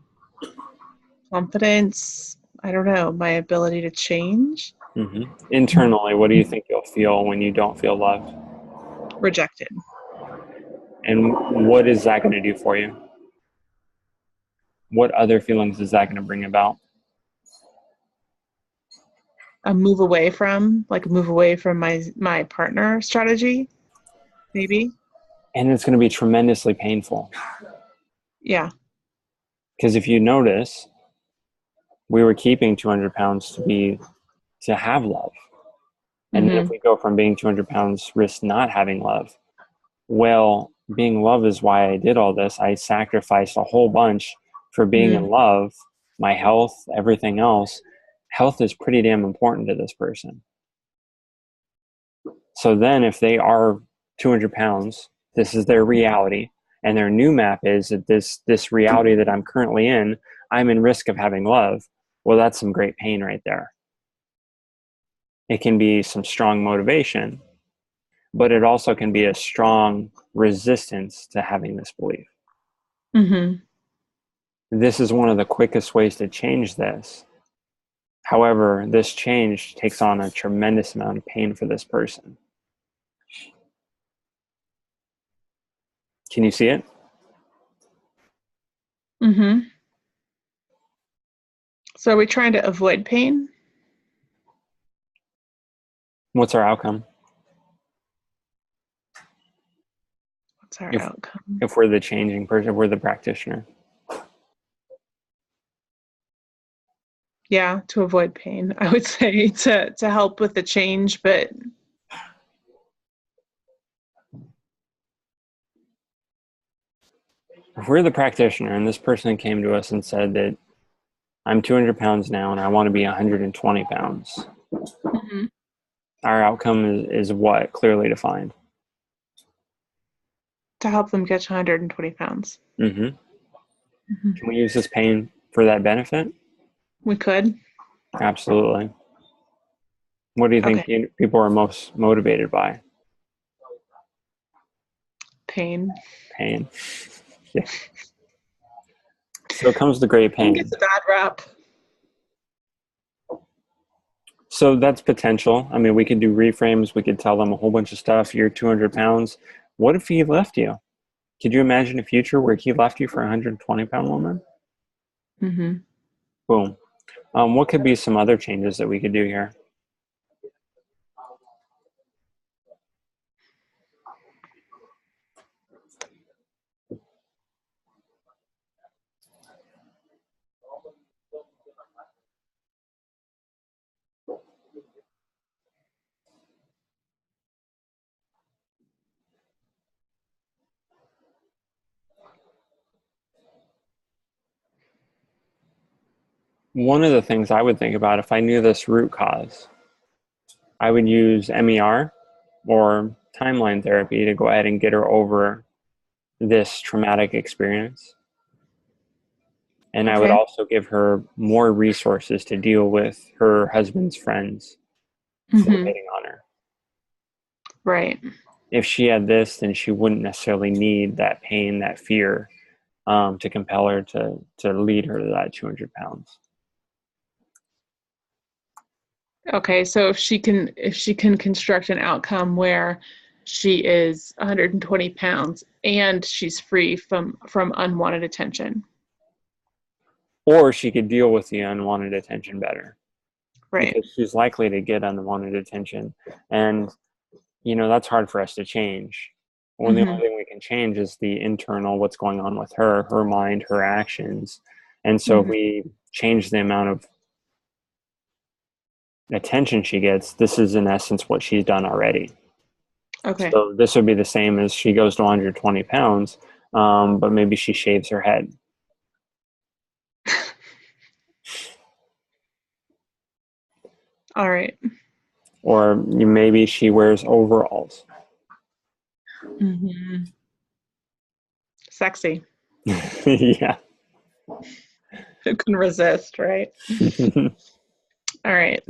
Speaker 1: confidence. I don't know, my ability to change.
Speaker 2: Mm-hmm. Internally, what do you think you'll feel when you don't feel loved?
Speaker 1: Rejected.
Speaker 2: And what is that going to do for you? What other feelings is that going to bring about?
Speaker 1: A move away from, like move away from my partner strategy, maybe.
Speaker 2: And it's going to be tremendously painful.
Speaker 1: Yeah.
Speaker 2: Because if you notice, we were keeping 200 pounds to have love. And then if
Speaker 1: Hmm.
Speaker 2: we go from being 200 pounds, risk not having love. Well, being love is why I did all this. I sacrificed a whole bunch for being in
Speaker 1: Mm.
Speaker 2: love, my health, everything else. Health is pretty damn important to this person. So then if they are 200 pounds, this is their reality. And their new map is that this reality that I'm currently in, I'm in risk of having love. Well, that's some great pain right there. It can be some strong motivation, but it also can be a strong resistance to having this belief.
Speaker 1: Hmm.
Speaker 2: This is one of the quickest ways to change this. However, this change takes on a tremendous amount of pain for this person. Can you see it?
Speaker 1: Hmm. So are we trying to avoid pain?
Speaker 2: What's our outcome?
Speaker 1: What's our
Speaker 2: If
Speaker 1: outcome?
Speaker 2: if we're the changing person, if we're the practitioner.
Speaker 1: Yeah, to avoid pain. I would say to help with the change, but
Speaker 2: If we're the practitioner and this person came to us and said that I'm 200 pounds now and I want to be 120 pounds,
Speaker 1: mhm,
Speaker 2: our outcome is what? Clearly defined.
Speaker 1: to help them get to 120 pounds.
Speaker 2: Mm-hmm.
Speaker 1: Mhm.
Speaker 2: Can we use this pain for that benefit?
Speaker 1: We could.
Speaker 2: Absolutely. What do you think
Speaker 1: Okay.
Speaker 2: people are most motivated by?
Speaker 1: Pain.
Speaker 2: Pain. Yeah. So comes the great
Speaker 1: Pain gets
Speaker 2: pain.
Speaker 1: a bad rap.
Speaker 2: So that's potential. I mean, we could do reframes. We could tell them a whole bunch of stuff. You're 200 pounds. What if he left you? Could you imagine a future where he left you for a 120-pound woman?
Speaker 1: Hmm.
Speaker 2: Boom. What could be some other changes that we could do here? One of the things I would think about if I knew this root cause, I would use MER or timeline therapy to go ahead and get her over this traumatic experience. And I would
Speaker 1: Okay.
Speaker 2: also give her more resources to deal with her husband's friends for
Speaker 1: Hmm.
Speaker 2: hitting on her.
Speaker 1: Right.
Speaker 2: If she had this, then she wouldn't necessarily need that pain, that fear, to compel her to lead her to that 200 pounds.
Speaker 1: Okay, so if she can construct an outcome where she is 120 pounds and she's free from unwanted attention.
Speaker 2: Or she could deal with the unwanted attention better,
Speaker 1: Right.
Speaker 2: because she's likely to get unwanted attention. And, that's hard for us to change. When the only
Speaker 1: Mhm.
Speaker 2: thing we can change is the internal, what's going on with her mind, her actions. And so if
Speaker 1: Mhm.
Speaker 2: we change the amount of attention she gets, this is in essence what she's done already.
Speaker 1: Okay.
Speaker 2: So this would be the same as she goes to 120 pounds, but maybe she shaves her head.
Speaker 1: All right.
Speaker 2: Or maybe she wears overalls.
Speaker 1: Mhm. Sexy.
Speaker 2: Yeah.
Speaker 1: Who can resist, right? All right.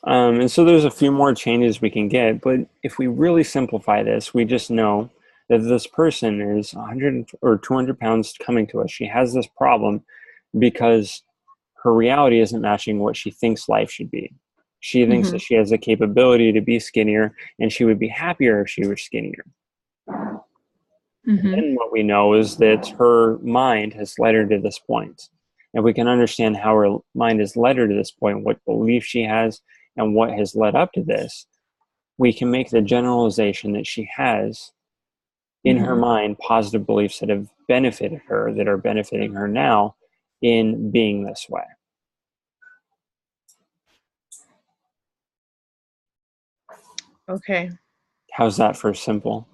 Speaker 2: And so there's a few more changes we can get, but if we really simplify this, we just know that this person is 100 or 200 pounds coming to us. She has this problem because her reality isn't matching what she thinks life should be. She thinks that
Speaker 1: Mhm.
Speaker 2: she has the capability to be skinnier, and she would be happier if she were skinnier.
Speaker 1: Mhm.
Speaker 2: Then what we know is that her mind has led her to this point. If we can understand how her mind has led her to this point, what belief she has, and what has led up to this, we can make the generalization that she has in her
Speaker 1: Mhm.
Speaker 2: mind positive beliefs that have benefited her, that are benefiting her now in being this way.
Speaker 1: Okay.
Speaker 2: How's that for simple?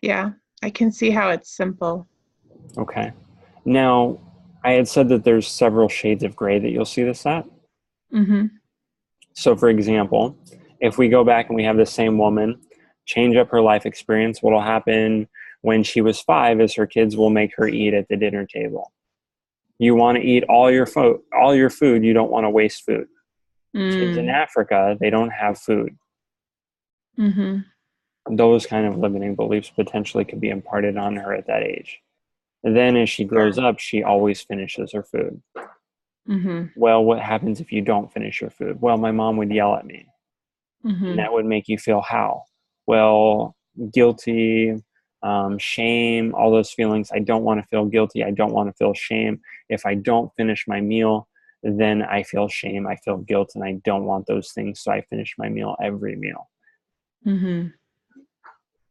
Speaker 1: Yeah. I can see how it's simple.
Speaker 2: Okay. Now, I had said that there's several shades of gray that you'll see this at.
Speaker 1: Mhm.
Speaker 2: So, for example, if we go back and we have the same woman change up her life experience, what'll happen when she was 5 is her kids will make her eat at the dinner table. You want to eat all your food. You don't want to waste food. Kids in
Speaker 1: Mm.
Speaker 2: Africa, they don't have food.
Speaker 1: Mhm.
Speaker 2: Those kind of limiting beliefs potentially could be imparted on her at that age. And then as she
Speaker 1: Yeah.
Speaker 2: grows up, she always finishes her food.
Speaker 1: Mhm.
Speaker 2: Well, what happens if you don't finish your food? Well, my mom would yell at me. And
Speaker 1: Mhm.
Speaker 2: that would make you feel how? Well, guilty, shame, all those feelings. I don't want to feel guilty. I don't want to feel shame. If I don't finish my meal, then I feel shame. I feel guilt, and I don't want those things. So I finish my meal every meal.
Speaker 1: Mhm.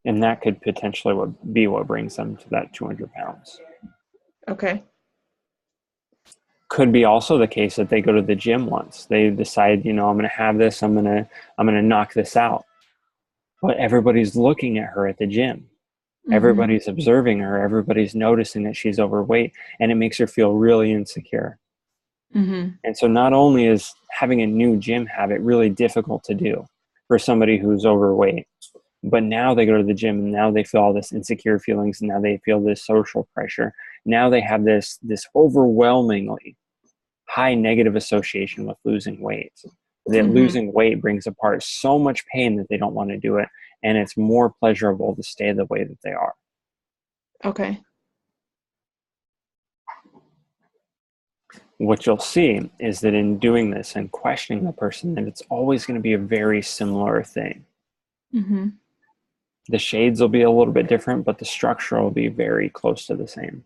Speaker 2: And that could potentially be what brings them to that 200 pounds.
Speaker 1: Okay.
Speaker 2: Could be also the case that they go to the gym once. They decide, I'm going to have this. I'm going to knock this out. But everybody's looking at her at the gym.
Speaker 1: Mhm.
Speaker 2: Everybody's observing her. Everybody's noticing that she's overweight, and it makes her feel really insecure.
Speaker 1: Mhm.
Speaker 2: And so not only is having a new gym habit really difficult to do for somebody who's overweight, but now they go to the gym and now they feel all this insecure feelings, and now they feel this social pressure. Now they have this overwhelmingly high negative association with losing weight. That
Speaker 1: Mhm.
Speaker 2: losing weight brings apart so much pain that they don't want to do it, and it's more pleasurable to stay the way that they are.
Speaker 1: Okay.
Speaker 2: What you'll see is that in doing this and questioning the person, that it's always going to be a very similar thing.
Speaker 1: Mhm.
Speaker 2: The shades will be a little bit different, but the structure will be very close to the same.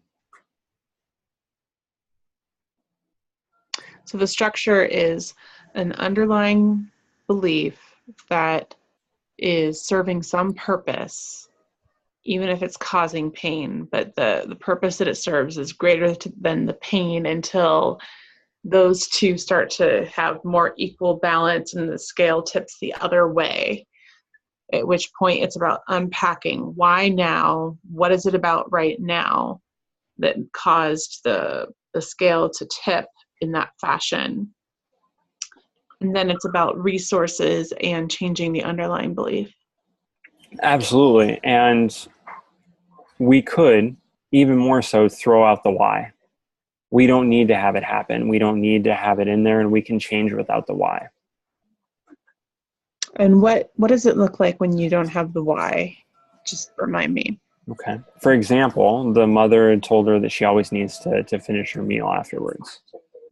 Speaker 1: So the structure is an underlying belief that is serving some purpose, even if it's causing pain, but the purpose that it serves is greater than the pain until those two start to have more equal balance and the scale tips the other way. At which point it's about unpacking why now, what is it about right now that caused the scale to tip in that fashion. And then it's about resources and changing the underlying belief.
Speaker 2: Absolutely. And we could even more so throw out the why. We don't need to have it happen. We don't need to have it in there, and we can change without the why.
Speaker 1: And what does it look like when you don't have the why? Just remind me.
Speaker 2: Okay. For example, the mother had told her that she always needs to finish her meal afterwards.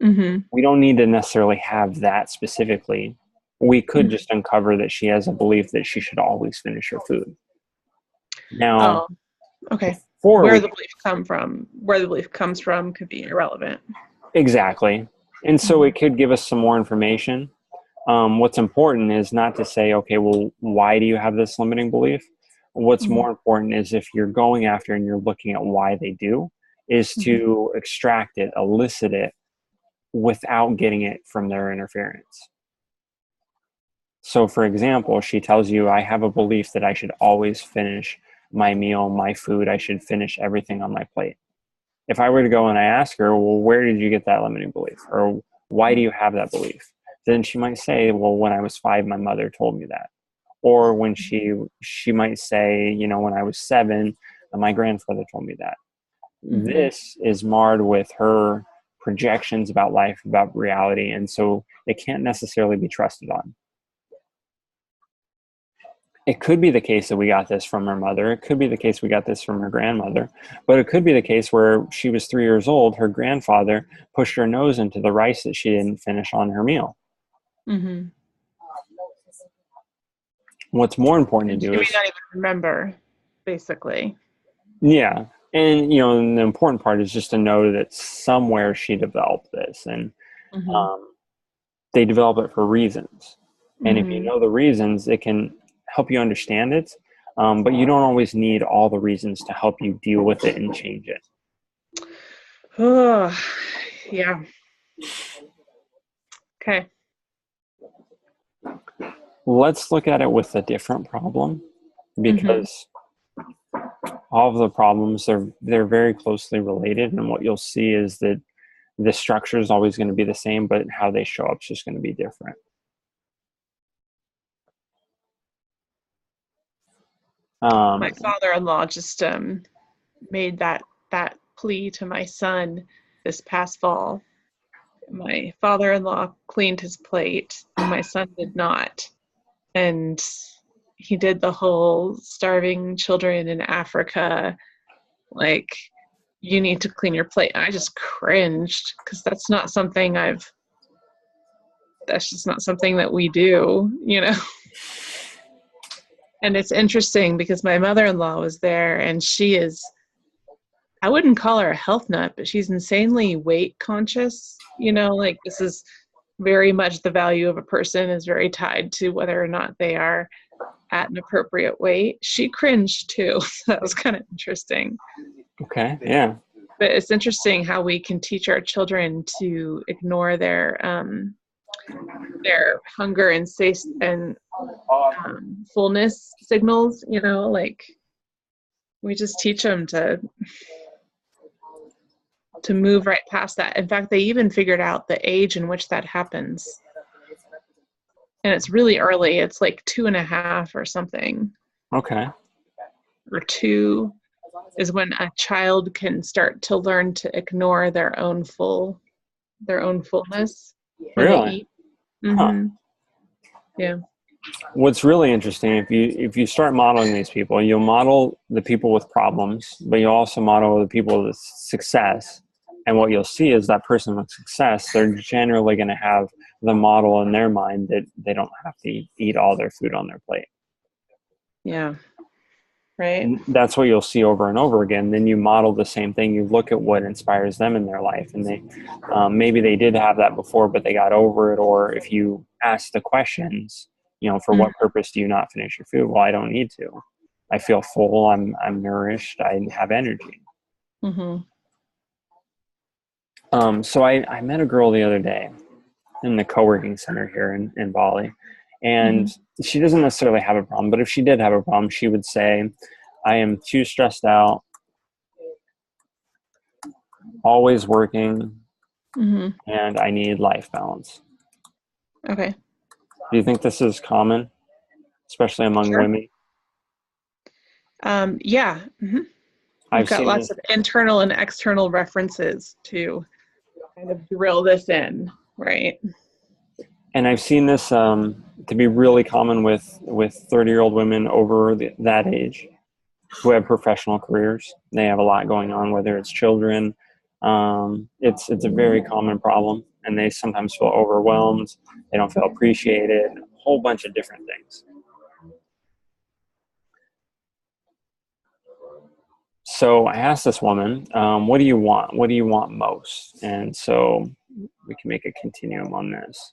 Speaker 1: Mm-hmm.
Speaker 2: We don't need to necessarily have that specifically. We could
Speaker 1: Mm-hmm.
Speaker 2: just uncover that she has a belief that she should always finish her food. Now,
Speaker 1: Oh, okay.
Speaker 2: before
Speaker 1: Where
Speaker 2: we
Speaker 1: the belief where the belief comes from could be irrelevant.
Speaker 2: exactly, and so
Speaker 1: Mm-hmm.
Speaker 2: it could give us some more information. What's important is not to say, okay, well, why do you have this limiting belief? What's
Speaker 1: Mm-hmm.
Speaker 2: more important is if you're going after and you're looking at why they do, is
Speaker 1: Mm-hmm.
Speaker 2: to extract it, elicit it without getting it from their interference. So, for example, she tells you, I have a belief that I should always finish my meal, my food, I should finish everything on my plate. If I were to go and I ask her, well, where did you get that limiting belief? Or why do you have that belief? Then she might say, well, when I was 5, my mother told me that. Or when she might say, you know, when I was 7, my grandfather told me that.
Speaker 1: Mm-hmm.
Speaker 2: This is marred with her projections about life, about reality, and so it can't necessarily be trusted on. It could be the case that we got this from her mother. It could be the case we got this from her grandmother. But it could be the case where she was 3 years old, her grandfather pushed her nose into the rice that she didn't finish on her meal.
Speaker 1: Mm-hmm.
Speaker 2: What's more important to
Speaker 1: And
Speaker 2: do
Speaker 1: she may
Speaker 2: is,
Speaker 1: not even remember, basically.
Speaker 2: yeah. And, you know, and the important part is just to know that somewhere she developed this, and
Speaker 1: Mm-hmm.
Speaker 2: um, they develop it for reasons. And if you
Speaker 1: Mm-hmm.
Speaker 2: know the reasons, it can help you understand it. But you don't always need all the reasons to help you deal with it and change it.
Speaker 1: Oh, yeah. Okay.
Speaker 2: Let's look at it with a different problem,
Speaker 1: Mm-hmm.
Speaker 2: because all of the problems they're very closely related, and what you'll see is that the structure is always going to be the same, but how they show up is just going to be different.
Speaker 1: My
Speaker 2: Um,
Speaker 1: father-in-law just made that plea to my son this past fall. My father-in-law cleaned his plate and my son did not. And he did the whole starving children in Africa, like, you need to clean your plate. And I just cringed because that's just not something that we do, you know? And it's interesting because my mother-in-law was there and I wouldn't call her a health nut, but she's insanely weight conscious. You know, like this is very much the value of a person is very tied to whether or not they are at an appropriate weight. She cringed too. So that was kind of interesting.
Speaker 2: okay, yeah,
Speaker 1: But it's interesting how we can teach our children to ignore their hunger and fullness signals. You know, like we just teach them to move right past that. In fact, they even figured out the age in which that happens. And it's really early. It's like 2.5 or something,
Speaker 2: okay,
Speaker 1: or 2 is when a child can start to learn to ignore their own fullness when they
Speaker 2: really,
Speaker 1: eat.
Speaker 2: huh?
Speaker 1: Mm-hmm. Yeah.
Speaker 2: What's really interesting, if you start modeling these people, you'll model the people with problems, but you also model the people with success. And what you'll see is that person with success, they're generally going to have the model in their mind that they don't have to eat all their food on their plate.
Speaker 1: Yeah. Right.
Speaker 2: And that's what you'll see over and over again. Then you model the same thing. You look at what inspires them in their life, and they maybe they did have that before, but they got over it. Or if you ask the questions, you know, for
Speaker 1: Mm-hmm.
Speaker 2: what purpose do you not finish your food? Well, I don't need to. I feel full. I'm nourished. I have energy.
Speaker 1: Mm-hmm.
Speaker 2: So I met a girl the other day in the co-working center here in Bali,
Speaker 1: Mm-hmm.
Speaker 2: and she doesn't necessarily have a problem. But if she did have a problem, she would say, "I am too stressed out, always working,
Speaker 1: Mm-hmm.
Speaker 2: and I need life balance."
Speaker 1: Okay.
Speaker 2: Do you think this is common, especially among
Speaker 1: Sure.
Speaker 2: women?
Speaker 1: Yeah. Mm-hmm. We've
Speaker 2: I've
Speaker 1: got
Speaker 2: seen
Speaker 1: lots
Speaker 2: this,
Speaker 1: of internal and external references to kind of drill this in, right?
Speaker 2: and I've seen this to be really common with 30-year-old women over that age. who have professional careers. They have a lot going on, whether it's children. It's a very common problem, and they sometimes feel overwhelmed. They don't feel appreciated. A whole bunch of different things. So I asked this woman, what do you want? What do you want most? And so we can make a continuum on this.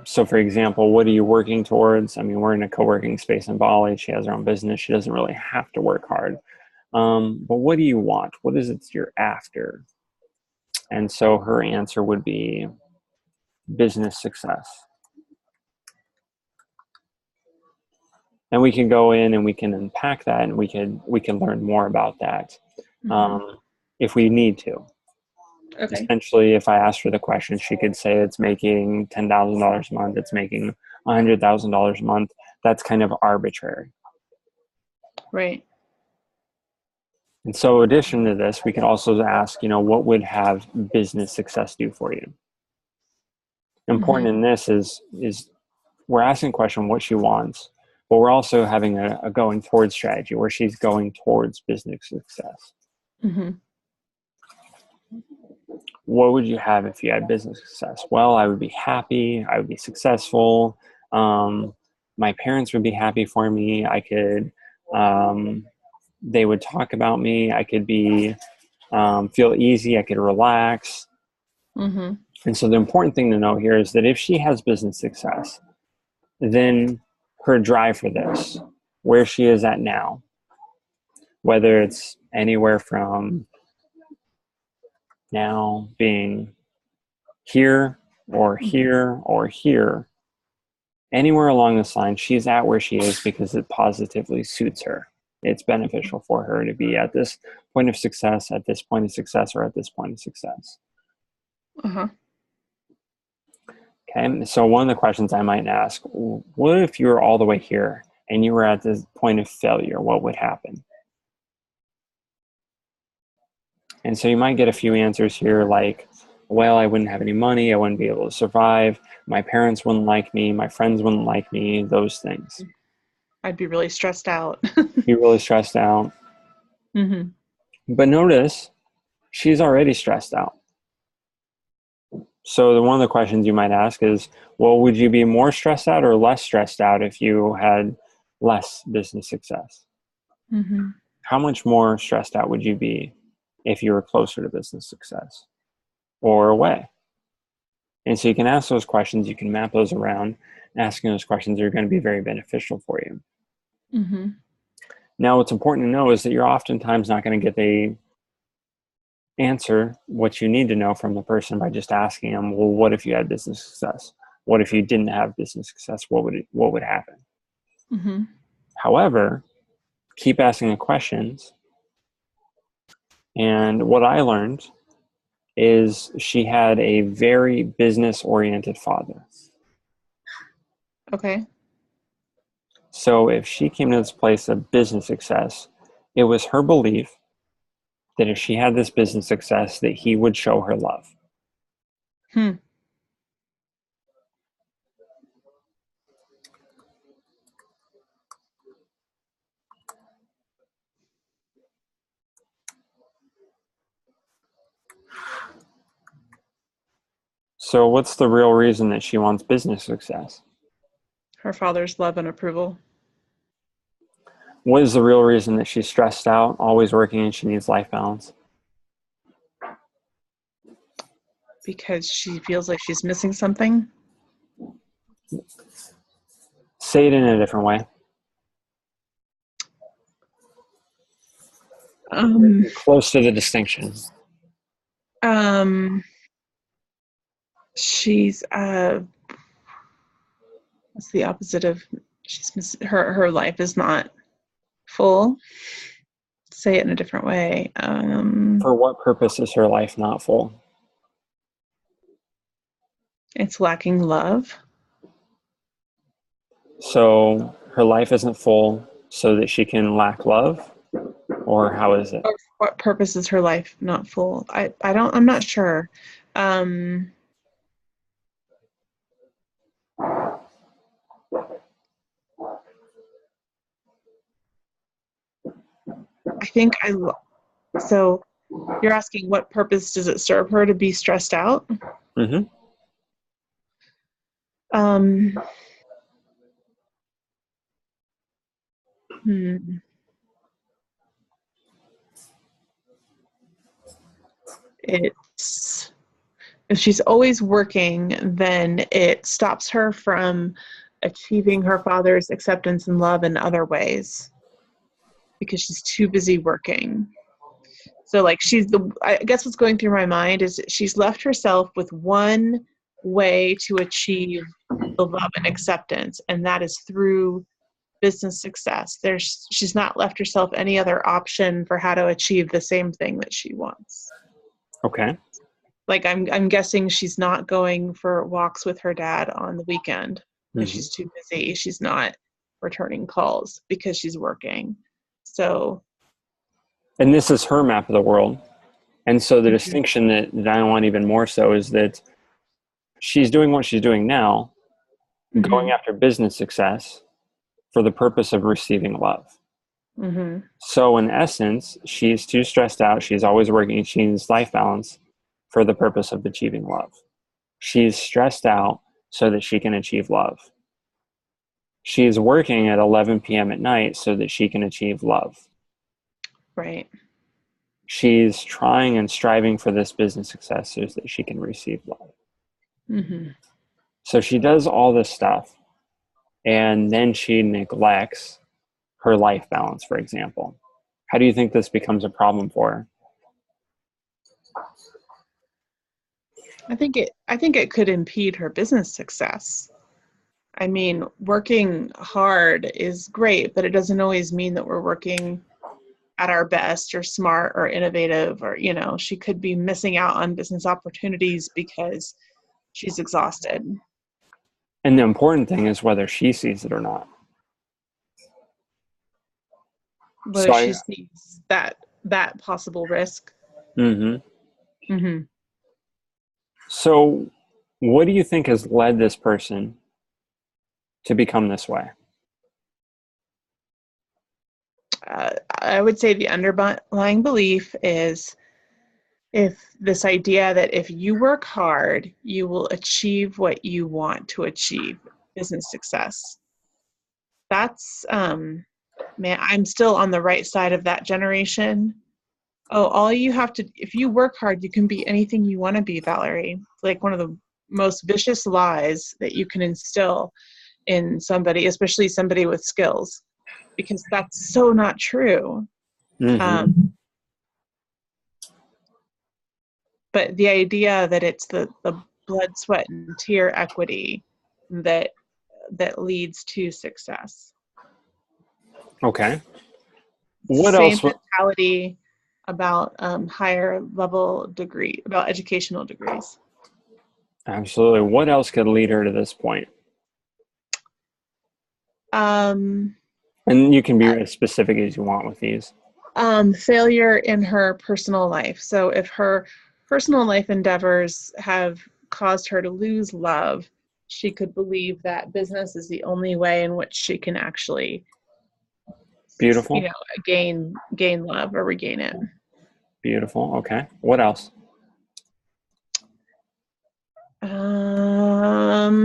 Speaker 2: So for example, what are you working towards? I mean, we're in a co-working space in Bali. She has her own business. She doesn't really have to work hard. But what do you want? What is it you're after? And so her answer would be business success. And we can go in and we can unpack that, and we can learn more about that if we need to.
Speaker 1: Okay.
Speaker 2: Essentially, if I asked her the question, she could say it's making $10,000 a month, it's making $100,000 a month. That's kind of arbitrary.
Speaker 1: Right.
Speaker 2: And so in addition to this, we could also ask, what would have business success do for you? Important in this is we're asking a question what she wants, but we're also having a going towards strategy where she's going towards business success. What would you have if you had business success? Well, I would be happy. I would be successful. My parents would be happy for me. I could, they would talk about me. I could be, feel easy. I could relax. And so the important thing to know here is that if she has business success, then her drive for this, where she is at now, whether it's anywhere from now being here or here or here, anywhere along this line, she's at where she is because it positively suits her. It's beneficial for her to be at this point of success, at this point of success, or at this point of success. Okay, so one of the questions I might ask, what if you were all the way here and you were at this point of failure? What would happen? And so you might get a few answers here like, well, I wouldn't have any money. I wouldn't be able to survive. My parents wouldn't like me. My friends wouldn't like me. Those things.
Speaker 1: I'd be really stressed out.
Speaker 2: Be really stressed out. But notice, she's already stressed out. So one of the questions you might ask is, well, would you be more stressed out or less stressed out if you had less business success? How much more stressed out would you be if you were closer to business success or away? And so you can ask those questions, you can map those around. Asking those questions are going to be very beneficial for you. Now, what's important to know is that you're oftentimes not going to get the answer what you need to know from the person by just asking them, well, what if you had business success? What if you didn't have business success? What would happen? However, keep asking the questions. And what I learned is she had a very business-oriented father.
Speaker 1: Okay.
Speaker 2: So if she came to this place of business success, it was her belief that if she had this business success, that he would show her love. So what's the real reason that she wants business success?
Speaker 1: Her father's love and approval.
Speaker 2: What is the real reason that she's stressed out, always working, and she needs life balance?
Speaker 1: Because she feels like she's missing something.
Speaker 2: Say it in a different way. Close to the distinction.
Speaker 1: She's what's the opposite of her life is not full. Say it in a different way.
Speaker 2: For what purpose is her life not full?
Speaker 1: It's lacking love.
Speaker 2: So her life isn't full so that she can lack love? Or how is it?
Speaker 1: Or for what purpose is her life not full? I'm not sure. I think so you're asking what purpose does it serve her to be stressed out?
Speaker 2: Mm-hmm.
Speaker 1: Um, hmm. It's if she's always working, then it stops her from achieving her father's acceptance and love in other ways because she's too busy working. So like I guess what's going through my mind is she's left herself with one way to achieve the love and acceptance, and that is through business success. She's not left herself any other option for how to achieve the same thing that she wants.
Speaker 2: Okay.
Speaker 1: Like I'm guessing she's not going for walks with her dad on the weekend because
Speaker 2: Mm-hmm.
Speaker 1: she's too busy. She's not returning calls because she's working. So
Speaker 2: And this is her map of the world. And so the distinction that I want even more so is that she's doing what she's doing now, going after business success for the purpose of receiving love.
Speaker 1: mm-hmm.
Speaker 2: So in essence, she's too stressed out. She's always working. She needs life balance for the purpose of achieving love. She's stressed out so that she can achieve love. She is working at 11 p.m. at night so that she can achieve love.
Speaker 1: Right.
Speaker 2: She's trying and striving for this business success so that she can receive love.
Speaker 1: Mm-hmm.
Speaker 2: So she does all this stuff, and then she neglects her life balance, for example. How do you think this becomes a problem for her?
Speaker 1: I think it could impede her business success. I mean, working hard is great, but it doesn't always mean that we're working at our best or smart or innovative, or she could be missing out on business opportunities because she's exhausted.
Speaker 2: And the important thing is whether she sees it or not.
Speaker 1: Whether
Speaker 2: So
Speaker 1: she sees that possible risk.
Speaker 2: mm-hmm.
Speaker 1: Mm-hmm.
Speaker 2: So what do you think has led this person to become this way?
Speaker 1: I would say the underlying belief is if this idea that if you work hard, you will achieve what you want to achieve, business success. That's man, I'm still on the right side of that generation. Oh, all you have to, if you work hard, you can be anything you want to be, Valerie. It's like one of the most vicious lies that you can instill in somebody, especially somebody with skills, because that's so not true.
Speaker 2: Mm-hmm.
Speaker 1: But the idea that it's the blood, sweat, and tear equity that leads to success.
Speaker 2: Okay.
Speaker 1: It's the
Speaker 2: What
Speaker 1: same
Speaker 2: else?
Speaker 1: mentality about higher level degree, about educational degrees.
Speaker 2: Absolutely. What else could lead her to this point?
Speaker 1: Um,
Speaker 2: And you can be as specific as you want with these.
Speaker 1: Failure in her personal life. So if her personal life endeavors have caused her to lose love, she could believe that business is the only way in which she can actually,
Speaker 2: Beautiful.
Speaker 1: gain love or regain it.
Speaker 2: Beautiful. Okay. What else? How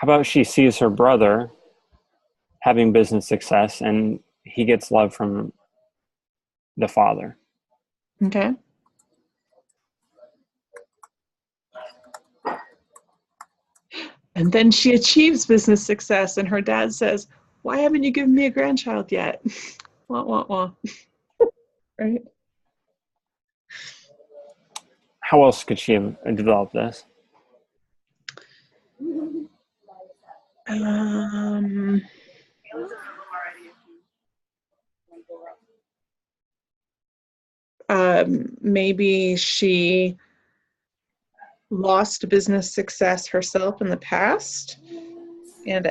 Speaker 2: about she sees her brother having business success and he gets love from the father?
Speaker 1: Okay. And then she achieves business success, and her dad says, "Why haven't you given me a grandchild yet?" Wah, wah, wah. Right?
Speaker 2: How else could she have developed this?
Speaker 1: Um, Maybe she lost business success herself in the past, and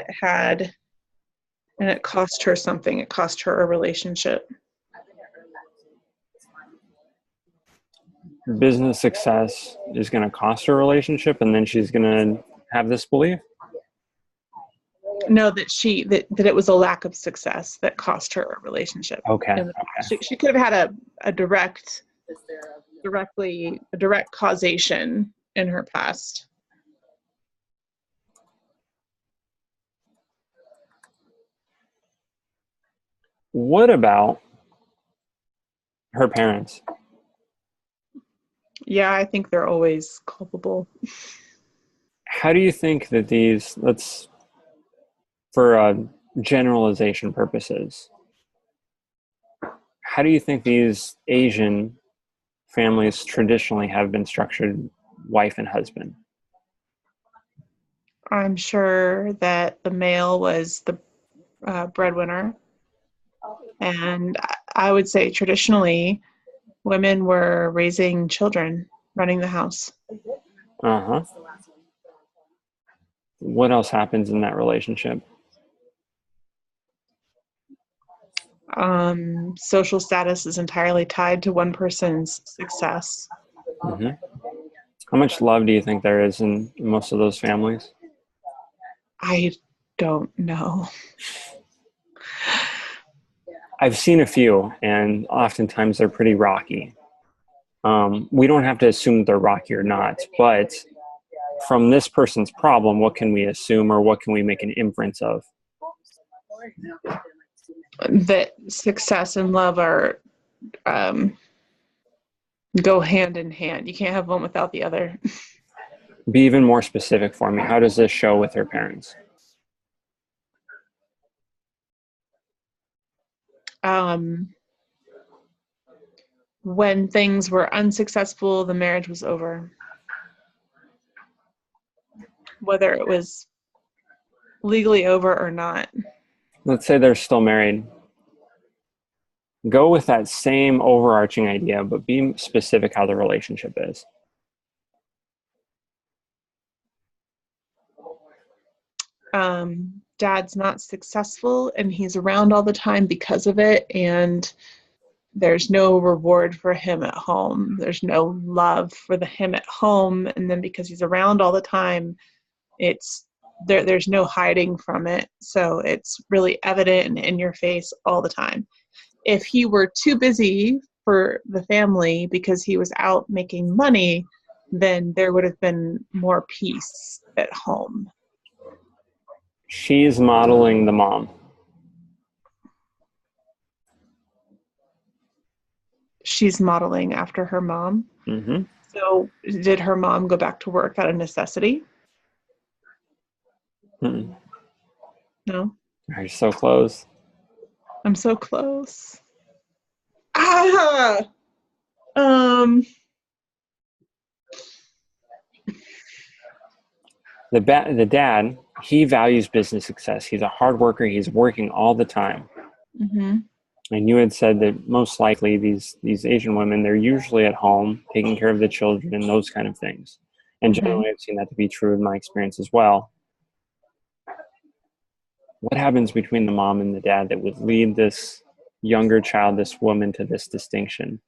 Speaker 1: it cost her something. It cost her a relationship.
Speaker 2: Business success is going to cost her a relationship, and then she's going to have this belief?
Speaker 1: No, that it was a lack of success that cost her a relationship
Speaker 2: Okay.
Speaker 1: in the past. She could have had a direct causation in her past.
Speaker 2: What about her parents?
Speaker 1: Yeah, I think they're always culpable.
Speaker 2: How do you think that these, let's, for generalization purposes, how do you think these Asian families traditionally have been structured, wife and husband?
Speaker 1: I'm sure that the male was the breadwinner, and I would say traditionally women were raising children, running the house.
Speaker 2: Uh-huh. What else happens in that relationship?
Speaker 1: Social status is entirely tied to one person's success.
Speaker 2: Hmm. How much love do you think there is in most of those families?
Speaker 1: I don't know.
Speaker 2: I've seen a few, and oftentimes they're pretty rocky. We don't have to assume they're rocky or not, but from this person's problem, what can we assume or what can we make an inference of?
Speaker 1: That success and love are um, go hand in hand. You can't have one without the other.
Speaker 2: Be even more specific for me. How does this show with her parents?
Speaker 1: Um, when things were unsuccessful, the marriage was over. Whether it was legally over or not.
Speaker 2: Let's say they're still married. Go with that same overarching idea, but be specific how the relationship is.
Speaker 1: Dad's not successful and he's around all the time because of it, and there's no reward for him at home. There's no love for him at home, and then because he's around all the time, it's there's no hiding from it. So it's really evident and in your face all the time. If he were too busy for the family because he was out making money, then there would have been more peace at home.
Speaker 2: She's modeling the mom.
Speaker 1: She's modeling after her mom.
Speaker 2: Mm-hmm.
Speaker 1: So did her mom go back to work out of necessity?
Speaker 2: Mm-hmm.
Speaker 1: No.
Speaker 2: You're so close.
Speaker 1: I'm so close. Ah! Um,
Speaker 2: The dad, he values business success. He's a hard worker. He's working all the time.
Speaker 1: mhm,
Speaker 2: And you had said that most likely these Asian women, they're usually at home taking care of the children and those kind of things. And
Speaker 1: mhm.
Speaker 2: generally, I've seen that to be true in my experience as well. What happens between the mom and the dad that would lead this younger child, this woman, to this distinction?